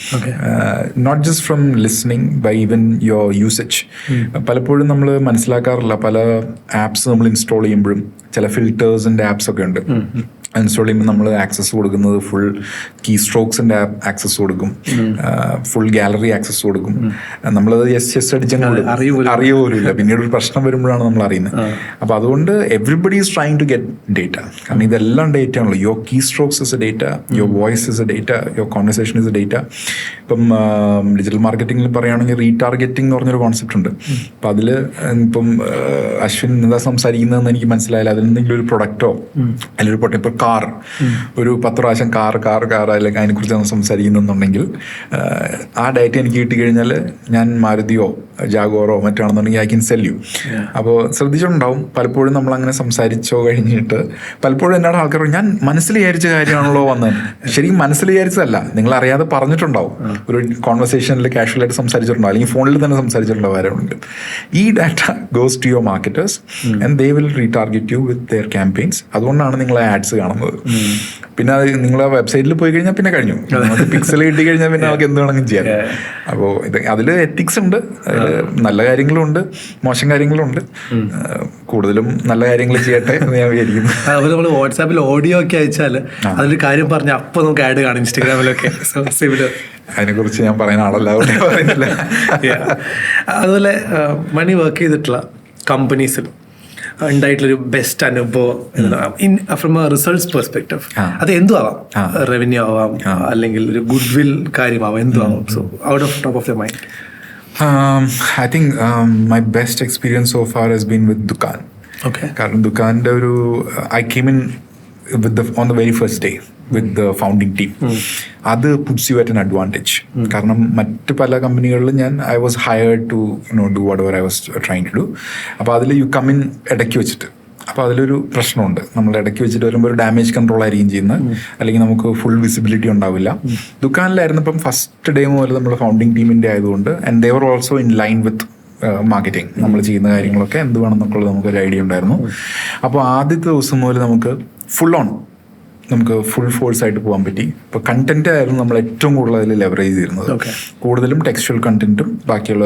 Speaker 1: not just from listening, by even your usage. പലപ്പോഴും നമ്മൾ മനസ്സിലാക്കാറില്ല, പല apps നമ്മൾ install ചെയ്യുമ്പോഴും ചില ഫിൽറ്റേഴ്സിൻ്റെ apps ഒക്കെ ഉണ്ട്. ഇൻസ്റ്റാൾ ചെയ്യുമ്പോൾ നമ്മൾ ആക്സസ് കൊടുക്കുന്നത് ഫുൾ കീ സ്ട്രോക്സിൻ്റെ ആക്സസ് കൊടുക്കും, ഫുൾ ഗാലറി ആക്സസ് കൊടുക്കും. നമ്മളത് യെസ് അടിച്ചങ്ങ് അറിയുപോലുമില്ല. പിന്നീട് ഒരു പ്രശ്നം വരുമ്പോഴാണ് നമ്മൾ അറിയുന്നത്. അപ്പോൾ അതുകൊണ്ട് everybody is trying to get data. കാരണം ഇതെല്ലാം ഡേറ്റ ആണല്ലോ. Your key strokes is a data, your voice is a data, your conversation is a data. ഇപ്പം ഡിജിറ്റൽ മാർക്കറ്റിംഗിൽ പറയുകയാണെങ്കിൽ റീടാർഗറ്റിംഗ് എന്ന് പറഞ്ഞൊരു കോൺസെപ്റ്റ് ഉണ്ട്. അപ്പം അതിൽ ഇപ്പം അശ്വിൻ എന്താ സംസാരിക്കുന്നതെന്ന് എനിക്ക് മനസ്സിലായില്ല. അതിലെന്തെങ്കിലും ഒരു പ്രൊഡക്റ്റോ അല്ലെങ്കിൽ ഒരു ഇപ്പോൾ കാർ, ഒരു 10 പ്രാവശ്യം കാർ അല്ലെങ്കിൽ അതിനെക്കുറിച്ചാണ് സംസാരിക്കുന്നുണ്ടെങ്കിൽ ആ ഡേറ്റ എനിക്ക് കിട്ടിക്കഴിഞ്ഞാൽ ഞാൻ മാരുതിയോ ജാഗോറോ മറ്റാണെന്നുണ്ടെങ്കിൽ ഐ ക്യാൻ സെൽ യു. അപ്പോൾ ശ്രദ്ധിച്ചിട്ടുണ്ടാവും, പലപ്പോഴും നമ്മൾ അങ്ങനെ സംസാരിച്ചോ കഴിഞ്ഞിട്ട് പലപ്പോഴും എന്നോട് ആൾക്കാർ ഞാൻ മനസ്സിൽ വിചാരിച്ച കാര്യമാണല്ലോ വന്നത്. ശരിക്കും മനസ്സിൽ വിചാരിച്ചതല്ല, നിങ്ങൾ അറിയാതെ പറഞ്ഞിട്ടുണ്ടാവും. ഒരു കോൺവെർസേഷനിൽ കാഷ്വലായിട്ട് സംസാരിച്ചിട്ടുണ്ടാവും, അല്ലെങ്കിൽ ഫോണിൽ തന്നെ സംസാരിച്ചിട്ടുണ്ടാവും ആരെങ്കിലും. ഈ data goes to your marketers and they will retarget you with their campaigns. അതുകൊണ്ടാണ് നിങ്ങൾ ആഡ്സ് കാണുന്നത്. പിന്നെ അത് നിങ്ങൾ വെബ്സൈറ്റിൽ പോയി കഴിഞ്ഞാൽ പിന്നെ കഴിഞ്ഞു, നമുക്ക് പിക്സൽ കിട്ടി കഴിഞ്ഞാൽ പിന്നെ നമുക്ക് എന്ത് വേണമെങ്കിലും ചെയ്യാം. അപ്പോൾ ഇത് അതിൽ എത്തിക്സ് ഉണ്ട്, അതിൽ നല്ല കാര്യങ്ങളും ഉണ്ട്, മോശം കാര്യങ്ങളും ഉണ്ട്. കൂടുതലും നല്ല കാര്യങ്ങൾ ചെയ്യട്ടെ എന്ന് ഞാൻ വിചാരിക്കുന്നു.
Speaker 2: അതുപോലെ നമ്മൾ വാട്സാപ്പിൽ ഓഡിയോ ഒക്കെ അയച്ചാൽ അതിലൊരു കാര്യം പറഞ്ഞാൽ അപ്പോൾ നമുക്ക് ആഡ് കാണും ഇൻസ്റ്റാഗ്രാമിലൊക്കെ.
Speaker 1: അതിനെക്കുറിച്ച് ഞാൻ പറയുന്ന ആളല്ല, പറയുന്നില്ല.
Speaker 2: അതുപോലെ മണി വർക്ക് ചെയ്തിട്ടുള്ള കമ്പനീസിൽ ഉണ്ടായിട്ടുള്ളൊരു ബെസ്റ്റ് അനുഭവം ഫ്രം എ റിസൾട്ട്സ് പെർസ്പെക്റ്റീവ്? അത് എന്തും ആവാം, റവന്യൂ ആവാം, അല്ലെങ്കിൽ ഒരു ഗുഡ് വിൽ കാര്യമാവാം, എന്തും ആവാം. So out of top of the mind.
Speaker 1: I think my best experience so far has been with Dukaan.
Speaker 2: Okay.
Speaker 1: കാരണം ദുക്കാൻ്റെ I came in on the very first day with the founding team. അത് puts you at an advantage. കാരണം മറ്റ് പല കമ്പനികളിലും I was hired to do whatever I was trying to do. അപ്പോൾ അതിൽ you come in ഇടയ്ക്ക് വെച്ചിട്ട്. അപ്പോൾ അതിലൊരു പ്രശ്നമുണ്ട്. നമ്മൾ ഇടയ്ക്ക് വെച്ചിട്ട് വരുമ്പോൾ ഒരു ഡാമേജ് കൺട്രോൾ ആയിരിക്കും ചെയ്യുന്നത്, അല്ലെങ്കിൽ നമുക്ക് ഫുൾ വിസിബിലിറ്റി ഉണ്ടാവില്ല. ദുക്കാനിലായിരുന്നപ്പം ഫസ്റ്റ് ഡേ മുതൽ നമ്മൾ ഫൗണ്ടിങ് ടീമിൻ്റെ ആയതുകൊണ്ട് and they were also in line with marketing. നമ്മൾ ചെയ്യുന്ന കാര്യങ്ങളൊക്കെ എന്ത് വേണമെന്നൊക്കെയുള്ളത് നമുക്കൊരു ഐഡിയ ഉണ്ടായിരുന്നു. അപ്പോൾ ആദ്യത്തെ ദിവസം മുതൽ നമുക്ക് ഫുൾ ഫോഴ്സ് ആയിട്ട് പോകാൻ പറ്റി. ഇപ്പോൾ കണ്ടന്റ് ആയിരുന്നു നമ്മൾ ഏറ്റവും കൂടുതൽ അതിൽ ലെവറേജ് ചെയ്തിരുന്നത്. കൂടുതലും ടെക്സ്ച്വൽ കണ്ടന്റും ബാക്കിയുള്ള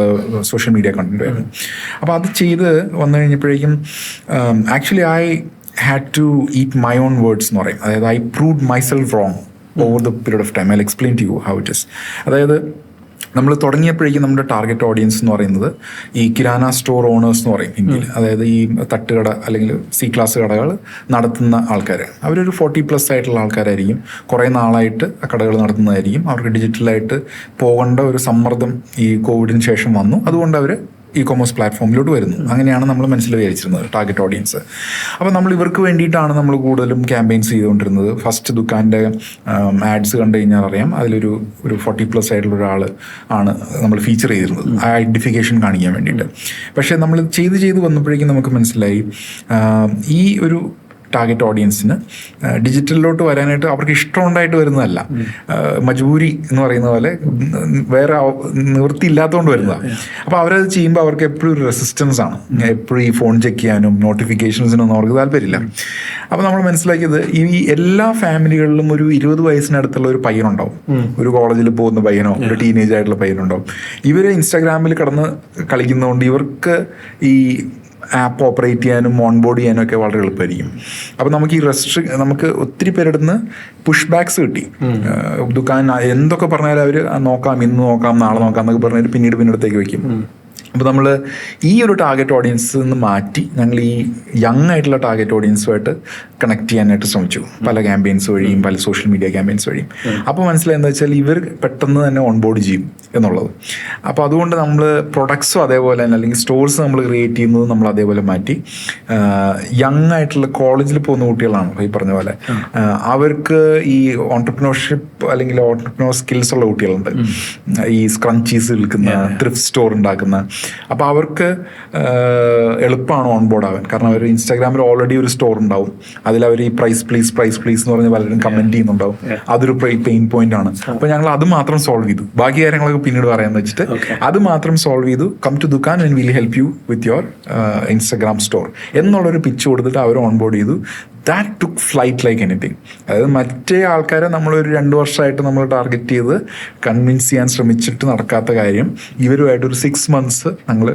Speaker 1: സോഷ്യൽ മീഡിയ കണ്ടന്റും ആയിരുന്നു. അപ്പോൾ അത് ചെയ്ത് വന്നു കഴിഞ്ഞപ്പോഴേക്കും actually I had to eat my own words എന്ന് പറയും. അതായത് I proved myself wrong over the period of time. I explain to you how it is. അതായത് നമ്മൾ തുടങ്ങിയപ്പോഴേക്കും നമ്മുടെ ടാർഗറ്റ് ഓഡിയൻസ് എന്ന് പറയുന്നത് ഈ കിരാന സ്റ്റോർ ഓണേഴ്സ് എന്ന് പറയും ഇന്ത്യയിൽ. അതായത് ഈ തട്ടുകട അല്ലെങ്കിൽ സി ക്ലാസ് കടകൾ നടത്തുന്ന ആൾക്കാർ. അവരൊരു 40+ ആയിട്ടുള്ള ആൾക്കാരായിരിക്കും. കുറേ നാളായിട്ട് ആ കടകൾ നടത്തുന്നതായിരിക്കും. അവർക്ക് ഡിജിറ്റലായിട്ട് പോകേണ്ട ഒരു സമ്മർദ്ദം ഈ കോവിഡിന് ശേഷം വന്നു. അതുകൊണ്ട് അവർ ഇ-കൊമേഴ്സ് പ്ലാറ്റ്ഫോമിലോട്ട് വരുന്നു. അങ്ങനെയാണ് നമ്മൾ മനസ്സിൽ വിചാരിച്ചിരുന്നത് ടാർഗറ്റ് ഓഡിയൻസ്. അപ്പോൾ നമ്മൾ ഇവർക്ക് വേണ്ടിയിട്ടാണ് നമ്മൾ കൂടുതലും ക്യാമ്പയിൻസ് ചെയ്തുകൊണ്ടിരുന്നത്. ഫസ്റ്റ് ദുക്കാൻ്റെ ആഡ്സ് കണ്ടു കഴിഞ്ഞാൽ അറിയാം, അതിലൊരു 40+ ആയിട്ടുള്ള ഒരാൾ ആണ് നമ്മൾ ഫീച്ചർ ചെയ്തിരുന്നത്, ആ ഐഡൻറ്റിഫിക്കേഷൻ കാണിക്കാൻ വേണ്ടിയിട്ട്. പക്ഷേ നമ്മൾ ചെയ്ത് വന്നപ്പോഴേക്കും നമുക്ക് മനസ്സിലായി ഈ ഒരു ടാർഗറ്റ് ഓഡിയൻസിന് ഡിജിറ്റലിലോട്ട് വരാനായിട്ട് അവർക്ക് ഇഷ്ടമുണ്ടായിട്ട് വരുന്നതല്ല, മജ്ബൂരി എന്ന് പറയുന്ന പോലെ വേറെ നിവൃത്തി ഇല്ലാത്തതുകൊണ്ട് വരുന്നതാണ്. അപ്പോൾ അവരത് ചെയ്യുമ്പോൾ അവർക്ക് എപ്പോഴും ഒരു റെസിസ്റ്റൻസ് ആണ്. എപ്പോഴും ഈ ഫോൺ ചെക്ക് ചെയ്യാനും നോട്ടിഫിക്കേഷൻസിനൊന്നും അവർക്ക് താല്പര്യമില്ല. അപ്പോൾ നമ്മൾ മനസ്സിലാക്കിയത് ഈ എല്ലാ ഫാമിലികളിലും ഒരു 20 വയസ്സിനടുത്തുള്ള ഒരു പയ്യനുണ്ടാവും, ഒരു കോളേജിൽ പോകുന്ന പയ്യനോ ഒരു ടീനേജ് ആയിട്ടുള്ള പയ്യനുണ്ടാവും. ഇവർ ഇൻസ്റ്റാഗ്രാമിൽ കിടന്ന് കളിക്കുന്നതുകൊണ്ട് ഇവർക്ക് ഈ ആപ്പ് ഓപ്പറേറ്റ് ചെയ്യാനും ഓൺബോർഡ് ചെയ്യാനും ഒക്കെ വളരെ എളുപ്പമായിരിക്കും. അപ്പോൾ നമുക്ക് ഈ നമുക്ക് ഒത്തിരി പേരെടുന്ന് പുഷ് ബാക്സ് കിട്ടി. ദുക്കാൻ എന്തൊക്കെ പറഞ്ഞാലും അവർ നോക്കാം, ഇന്ന് നോക്കാം, നാളെ നോക്കാം എന്നൊക്കെ പറഞ്ഞിട്ട് പിന്നീടത്തേക്ക് വയ്ക്കും. അപ്പോൾ നമ്മൾ ഈ ഒരു ടാർഗറ്റ് ഓഡിയൻസിൽ നിന്ന് മാറ്റി ഞങ്ങൾ ഈ യങ് ആയിട്ടുള്ള ടാർഗറ്റ് ഓഡിയൻസുമായിട്ട് കണക്ട് ചെയ്യാനായിട്ട് ശ്രമിച്ചു, പല ക്യാമ്പയിൻസ് വഴിയും പല സോഷ്യൽ മീഡിയ ക്യാമ്പയിൻസ് വഴിയും. അപ്പോൾ മനസ്സിലായെന്ന് വെച്ചാൽ ഇവർ പെട്ടെന്ന് തന്നെ ഓൺബോർഡ് ചെയ്യും എന്നുള്ളത്. അപ്പോൾ അതുകൊണ്ട് നമ്മൾ പ്രൊഡക്ട്സും അതേപോലെ തന്നെ, അല്ലെങ്കിൽ സ്റ്റോഴ്സ് നമ്മൾ ക്രിയേറ്റ് ചെയ്യുന്നത് നമ്മൾ അതേപോലെ മാറ്റി. യങ് ആയിട്ടുള്ള കോളേജിൽ പോകുന്ന കുട്ടികളാണ് ഈ പറഞ്ഞ പോലെ, അവർക്ക് ഈ ഓൺടർപ്രണർഷിപ്പ് അല്ലെങ്കിൽ ഓൺടർപ്രണർ സ്കിൽസ് ഉള്ള കുട്ടികളുണ്ട്. ഈ സ്ക്രഞ്ചീസ് വിൽക്കുന്ന, ത്രിഫ്റ്റ് സ്റ്റോർ ഉണ്ടാക്കുന്ന. അപ്പോൾ അവർക്ക് എളുപ്പമാണ് ഓൺബോർഡ് ആവാൻ. കാരണം അവർ ഇൻസ്റ്റാഗ്രാമിൽ ഓൾറെഡി ഒരു സ്റ്റോർ ഉണ്ടാവും, അതിലവർ ഈ പ്രൈസ് പ്ലീസ് എന്ന് പറഞ്ഞ് പലരും കമന്റ് ചെയ്യുന്നുണ്ടാവും. അതൊരു പെയിൻ പോയിന്റ് ആണ്. അപ്പോൾ ഞങ്ങൾ അത് മാത്രം സോൾവ് ചെയ്തു. ബാക്കി കാര്യങ്ങളൊക്കെ പിന്നീട് പറയാമെന്ന് വെച്ചിട്ട് അത് മാത്രം സോൾവ് ചെയ്തു. Come to Dukaan and will help you with your Instagram store എന്നുള്ളൊരു പിച്ച് കൊടുത്തിട്ട് അവർ ഓൺബോർഡ് ചെയ്തു. That took flight like anything. അതായത് മറ്റേ ആൾക്കാരെ നമ്മളൊരു 2 വർഷമായിട്ട് നമ്മൾ ടാർഗറ്റ് ചെയ്ത് കൺവിൻസ് ചെയ്യാൻ ശ്രമിച്ചിട്ട് നടക്കാത്ത കാര്യം ഇവരുമായിട്ടൊരു 6 months ഞങ്ങൾ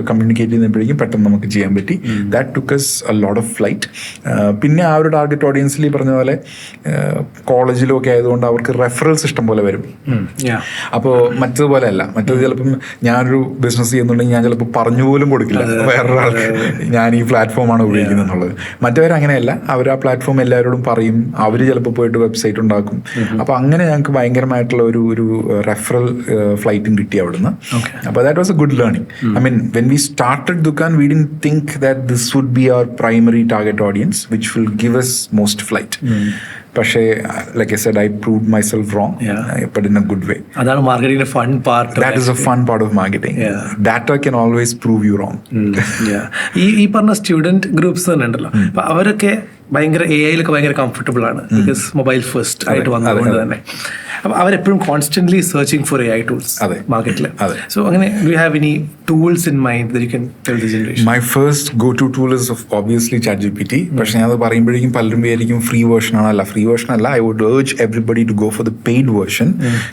Speaker 1: കമ്മ്യൂണിക്കേറ്റ് ചെയ്യുമ്പോഴേക്കും പെട്ടെന്ന് നമുക്ക് ചെയ്യാൻ പറ്റി. That took us a lot of flight. പിന്നെ ആ ഒരു ടാർഗറ്റ് ഓഡിയൻസിൽ ഈ പറഞ്ഞ പോലെ കോളേജിലും ഒക്കെ ആയതുകൊണ്ട് അവർക്ക് റെഫറൽസ് ഇഷ്ടം പോലെ വരും. അപ്പോൾ മറ്റതുപോലെ അല്ല. മറ്റത് ചിലപ്പം ഞാനൊരു ബിസിനസ് ചെയ്യുന്നുണ്ടെങ്കിൽ ഞാൻ ചിലപ്പോൾ പറഞ്ഞു പോലും കൊടുക്കില്ല വേറൊരാൾക്ക് ഞാൻ ഈ പ്ലാറ്റ്ഫോമാണ് ഉപയോഗിക്കുന്നത് എന്നുള്ളത്. മറ്റവരങ്ങനെയല്ല, അവർ ആ പ്ലാറ്റ്ഫോം എല്ലാവരോടും പറയും. അവർ ചിലപ്പോൾ പോയിട്ട് വെബ്സൈറ്റ് ഉണ്ടാക്കും. അപ്പോൾ അങ്ങനെ ഞങ്ങൾക്ക് ഭയങ്കരമായിട്ടുള്ള ഒരു റെഫറൽ ഫ്ലൈറ്റും കിട്ടി അവിടുന്ന്. അപ്പോൾ that was A good learning. I mean, when we started Dukaan, we didn't think that this would be our primary target audience, which will give us most flight. പക്ഷേ like I said, I proved myself wrong, but in a good way.
Speaker 2: അതാണ് മാർക്കറ്റിംഗിന്റെ fun part.
Speaker 1: That is a fun part of marketing. Data can always prove you wrong.
Speaker 2: ഈ പറഞ്ഞ student groups തന്നെ ഉണ്ടല്ലോ, അപ്പൊ അവരൊക്കെ ഭയങ്കര AI-ലൊക്കെ ഭയങ്കര കംഫർട്ടബിൾ ആണ്, ബിക്കോസ് മൊബൈൽ ഫസ്റ്റ് ആയിട്ട് വന്നതുകൊണ്ട് തന്നെ. അപ്പോൾ അവരെപ്പോഴും constantly searching for AI tools മാർക്കറ്റിൽ. സോ അങ്ങനെ do you have any tools in mind that you can tell the generation?
Speaker 1: My first go to tool is obviously ChatGPT. പക്ഷേ ഞാൻ അത് പറയുമ്പോഴേക്കും പലരും വിചാരിക്കും ഫ്രീ വേർഷൻ ആണല്ല. ഫ്രീ വേർഷൻ അല്ല. I would urge everybody to go for the paid version.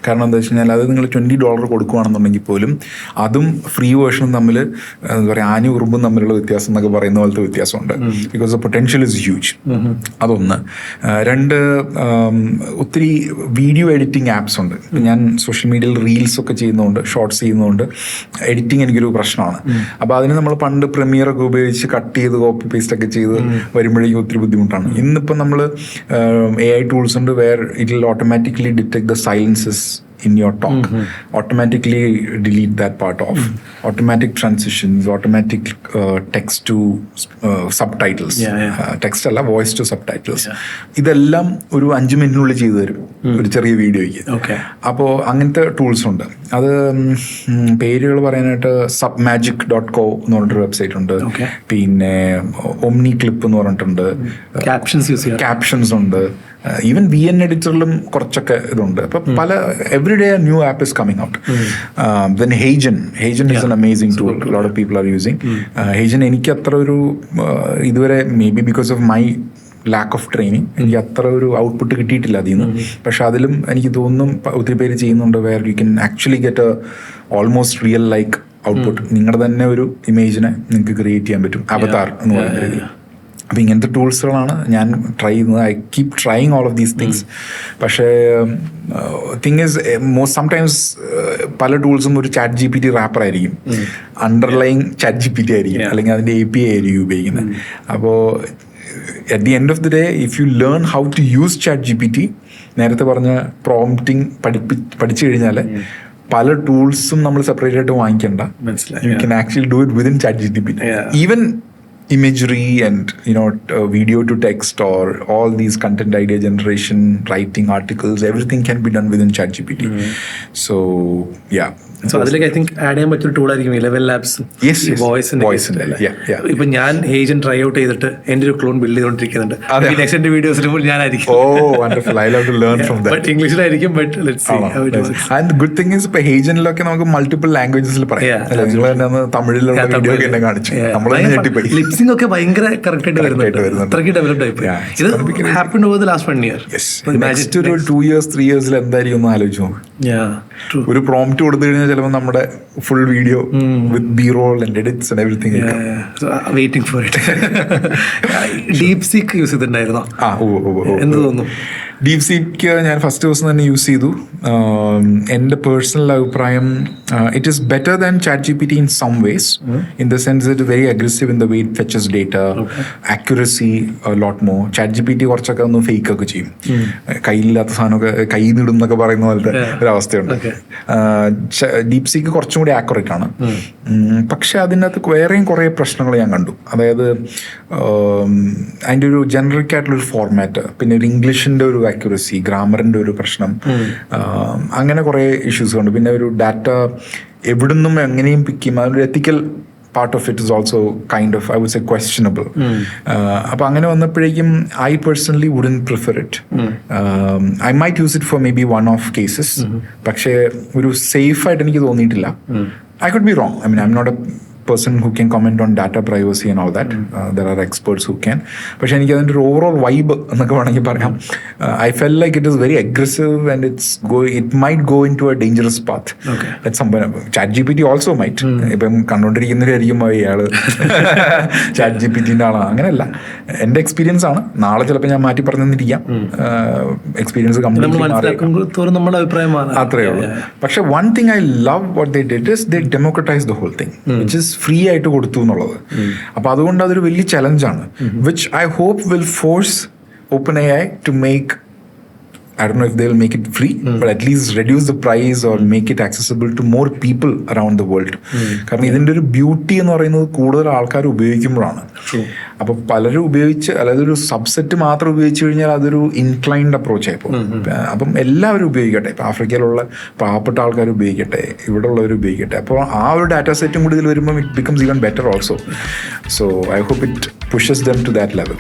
Speaker 1: കാരണം എന്താ വെച്ച് കഴിഞ്ഞാൽ അത് നിങ്ങൾ $20 കൊടുക്കുകയാണെന്നുണ്ടെങ്കിൽ പോലും അതും ഫ്രീ വേർഷനും തമ്മിൽ എന്താ പറയുക, ആനയും ഉറുമ്പും തമ്മിലുള്ള വ്യത്യാസം എന്നൊക്കെ പറയുന്ന പോലത്തെ വ്യത്യാസമുണ്ട്. Because the potential is huge. അതൊന്ന്. രണ്ട്, ഒത്തിരി വീഡിയോ എഡിറ്റിംഗ് എഡിറ്റിംഗ് ആപ്സ് ഉണ്ട്. ഞാൻ സോഷ്യൽ മീഡിയയിൽ റീൽസ് ഒക്കെ ചെയ്യുന്നതുകൊണ്ട്, ഷോർട്സ് ചെയ്യുന്നതുകൊണ്ട് എഡിറ്റിംഗ് എനിക്കൊരു പ്രശ്നമാണ്. അപ്പോൾ അതിന് നമ്മൾ പണ്ട് പ്രീമിയർ ഒക്കെ ഉപയോഗിച്ച് കട്ട് ചെയ്ത് കോപ്പി പേസ്റ്റ് ഒക്കെ ചെയ്ത് വരുമ്പോഴേക്കും ഒത്തിരി ബുദ്ധിമുട്ടാണ്. ഇന്നിപ്പോൾ നമ്മൾ AI ടൂൾസ് ഉണ്ട് where it will automatically detect the silences in your talk, automatically delete that part off, automatic transitions, automatic text to subtitles, text alla voice to subtitles. ഇതെല്ലാം ഒരു 5 മിനിറ്റിനുള്ളിൽ ചെയ്തു തരും ഒരു ചെറിയ വീഡിയോയ്ക്ക്. അപ്പോൾ അങ്ങനത്തെ ടൂൾസ് ഉണ്ട്. അത് പേരുകൾ പറയാനായിട്ട് submagic.co എന്ന് പറഞ്ഞിട്ടൊരു വെബ്സൈറ്റ് ഉണ്ട്. പിന്നെ ഒമ്നി ക്ലിപ്പ് എന്ന് പറഞ്ഞിട്ടുണ്ട്. ക്യാപ്ഷൻസ് ഉണ്ട്. ഈവൻ VN എഡിറ്ററിലും കുറച്ചൊക്കെ ഇതുണ്ട്. അപ്പൊ പല every new app is coming out. Then HeyGen is an amazing tool, lot of people are using HeyGen. എനിക്ക് അത്ര ഒരു ഇതുവരെ may be because of my lack of training എനിക്ക് അത്ര ഒരു ഔട്ട്പുട്ട് കിട്ടിയിട്ടില്ല അതിൽ നിന്ന്. പക്ഷെ അതിലും എനിക്ക് തോന്നുന്നു ഒത്തിരി പേര് ചെയ്യുന്നുണ്ട് where you can actually get almost real like output. നിങ്ങളുടെ തന്നെ ഒരു ഇമേജിനെ നിങ്ങൾക്ക് ക്രിയേറ്റ് ചെയ്യാൻ പറ്റും, അവതാർ എന്ന് പറയുന്ന രീതിയിൽ. അപ്പം ഇങ്ങനത്തെ ടൂൾസുകളാണ് ഞാൻ ട്രൈ ചെയ്യുന്നത്. I keep trying all of these things. പക്ഷേ തിങ് ഈസ് സംടൈംസ് പല ടൂൾസും ഒരു ChatGPT റാപ്പർ ആയിരിക്കും, അണ്ടർലൈങ് ChatGPT ആയിരിക്കും, അല്ലെങ്കിൽ അതിൻ്റെ API ആയിരിക്കും ഉപയോഗിക്കുന്നത്. അപ്പോൾ at the end of the day, if you learn how to use ChatGPT, നേരത്തെ പറഞ്ഞ പ്രോംപ്റ്റിംഗ് പഠിച്ചു കഴിഞ്ഞാൽ പല ടൂൾസും നമ്മൾ സെപ്പറേറ്റ് ആയിട്ട് വാങ്ങിക്കണ്ട. You can actually do it within ChatGPT. Even imagery and video to text or all these content idea generation, writing articles, everything can be done within ChatGPT. So yeah.
Speaker 2: So അതിലേക്ക് I think add ചെയ്യാൻ പറ്റിയൊരു tool ആയിരിക്കും level labs. വോയിസിന്റെ ഇപ്പൊ ഞാൻ agent try out ചെയ്തിട്ട് എന്റെ ഒരു clone build ചെയ്തോണ്ടിരിക്കുന്നുണ്ട്. Next videos ഇടുമ്പോൾ ഞാനായിരിക്കും. ഇംഗ്ലീഷിലായിരിക്കും.
Speaker 1: ആൻഡ് ഗുഡ് തിങ് ഈസ് ഇപ്പൊ ഏജന്റിലൊക്കെ നമുക്ക് മൾട്ടിപ്പിൾ ലാംഗ്വേജസിൽ പറയാം. തമിഴിലുള്ള വീഡിയോ ഒക്കെ എന്നെ കാണിച്ചു.
Speaker 2: ലിപ്സിംഗ് ഒക്കെ ഭയങ്കര കറക്റ്റ് ആയിട്ട് വരുന്നുണ്ട്. അത്രയ്ക്ക് ഡെവലപ്ഡ് ആയിപ്പോയി. ഇത് happened over the last 1 year.
Speaker 1: Next ഒരു 2 years 3 years എന്തായിരിക്കും ഒന്ന് ആലോചിച്ച് നോക്ക്. ഒരു പ്രോംപ്റ്റ് കൊടുത്തു കഴിഞ്ഞാൽ ചിലപ്പോൾ നമ്മുടെ full video with B-roll and edits and everything.
Speaker 2: Waiting for it. DeepSeek use ചെയ്തിട്ടുണ്ടായിരുന്നോ? എന്ത് തോന്നുന്നു?
Speaker 1: ഡീപ് സീക്ക് ഞാൻ ഫസ്റ്റ് ദിവസം തന്നെ യൂസ് ചെയ്തു. എൻ്റെ പേഴ്സണൽ അഭിപ്രായം it is better than ChatGPT in some ways, in the sense that it's very aggressive in the way it fetches data, accuracy a lot more. ChatGPT കുറച്ചൊക്കെ ഒന്ന് fake ഒക്കെ ചെയ്യും, കയ്യിലില്ലാത്ത സാധനമൊക്കെ കയ്യിൽ നിന്നിടും എന്നൊക്കെ പറയുന്ന പോലത്തെ ഒരവസ്ഥയുണ്ട്. ഡീപ് സീക്ക് കുറച്ചും കൂടി ആക്യുറേറ്റ് ആണ്. പക്ഷെ അതിനകത്ത് വേറെയും കുറേ പ്രശ്നങ്ങൾ ഞാൻ കണ്ടു. അതായത് അതിൻ്റെ ഒരു ജനറിക് ആയിട്ടുള്ളൊരു ഫോർമാറ്റ്, പിന്നെ ഒരു ഇംഗ്ലീഷിൻ്റെ ഒരു ആക്യുറസി, ഗ്രാമറിൻ്റെ ഒരു പ്രശ്നം, അങ്ങനെ കുറേ ഇഷ്യൂസ് ഉണ്ട്. പിന്നെ ഒരു ഡാറ്റ എവിടുന്നും എങ്ങനെയും പിക്ക് ചെയ്യും, അതൊരു എത്തിക്കൽ part of it is also kind of, I would say, questionable. അപ്പോൾ അങ്ങനെ വന്നപ്പോഴേക്കും I personally wouldn't prefer it. I might use it for maybe one-off cases. പക്ഷേ ഒരു സേഫ് ആയിട്ട് എനിക്ക് തോന്നിയിട്ടില്ല. I could be wrong. I mean, I'm not a person who can comment on data privacy and all that. There are experts who can. പക്ഷെ എനിക്ക് അതിൻ്റെ ഒരു overall vibe എന്നൊക്കെ വേണമെങ്കിൽ പറയാം. I felt like it is very aggressive and it might go into a dangerous path. ChatGPT also might. ഇപ്പം കണ്ടുകൊണ്ടിരിക്കുന്നവരായിരിക്കും ഇയാള് ChatGPTൻ്റെ ആളാണ്. അങ്ങനെയല്ല, എൻ്റെ എക്സ്പീരിയൻസ് ആണ്. നാളെ ചിലപ്പോൾ ഞാൻ മാറ്റി പറഞ്ഞിരിക്കാം. എക്സ്പീരിയൻസ് അത്രയേ ഉള്ളൂ. പക്ഷെ one thing I love what they did is they democratise the whole thing, which is free ആയിട്ട് കൊടുത്തു എന്നുള്ളത്. അപ്പൊ അതുകൊണ്ട് അതൊരു വലിയ ചലഞ്ചാണ്, which I hope will force OpenAI to make, I don't know if they'll make it free, but at least reduce the price or make it accessible to more people around the world. കാരണം ഇതിൻ്റെ ഒരു beauty എന്ന് പറയുന്നത് കൂടുതൽ ആൾക്കാർ ഉപയോഗിക്കുമ്പോഴാണ്. അപ്പോൾ പലരും ഉപയോഗിച്ച്, അതായത് ഒരു സബ്സെറ്റ് മാത്രം ഉപയോഗിച്ച് കഴിഞ്ഞാൽ അതൊരു ഇൻക്ലൈൻഡ് അപ്രോച്ച് ആയിപ്പോൾ. അപ്പം എല്ലാവരും ഉപയോഗിക്കട്ടെ. ഇപ്പം ആഫ്രിക്കയിലുള്ള പാവപ്പെട്ട ആൾക്കാർ ഉപയോഗിക്കട്ടെ, ഇവിടെ ഉള്ളവർ ഉപയോഗിക്കട്ടെ. അപ്പോൾ ആ ഒരു ഡാറ്റ സെറ്റും കൂടി ഇതിൽ വരുമ്പോൾ it becomes even better also. So I hope it pushes them to that level.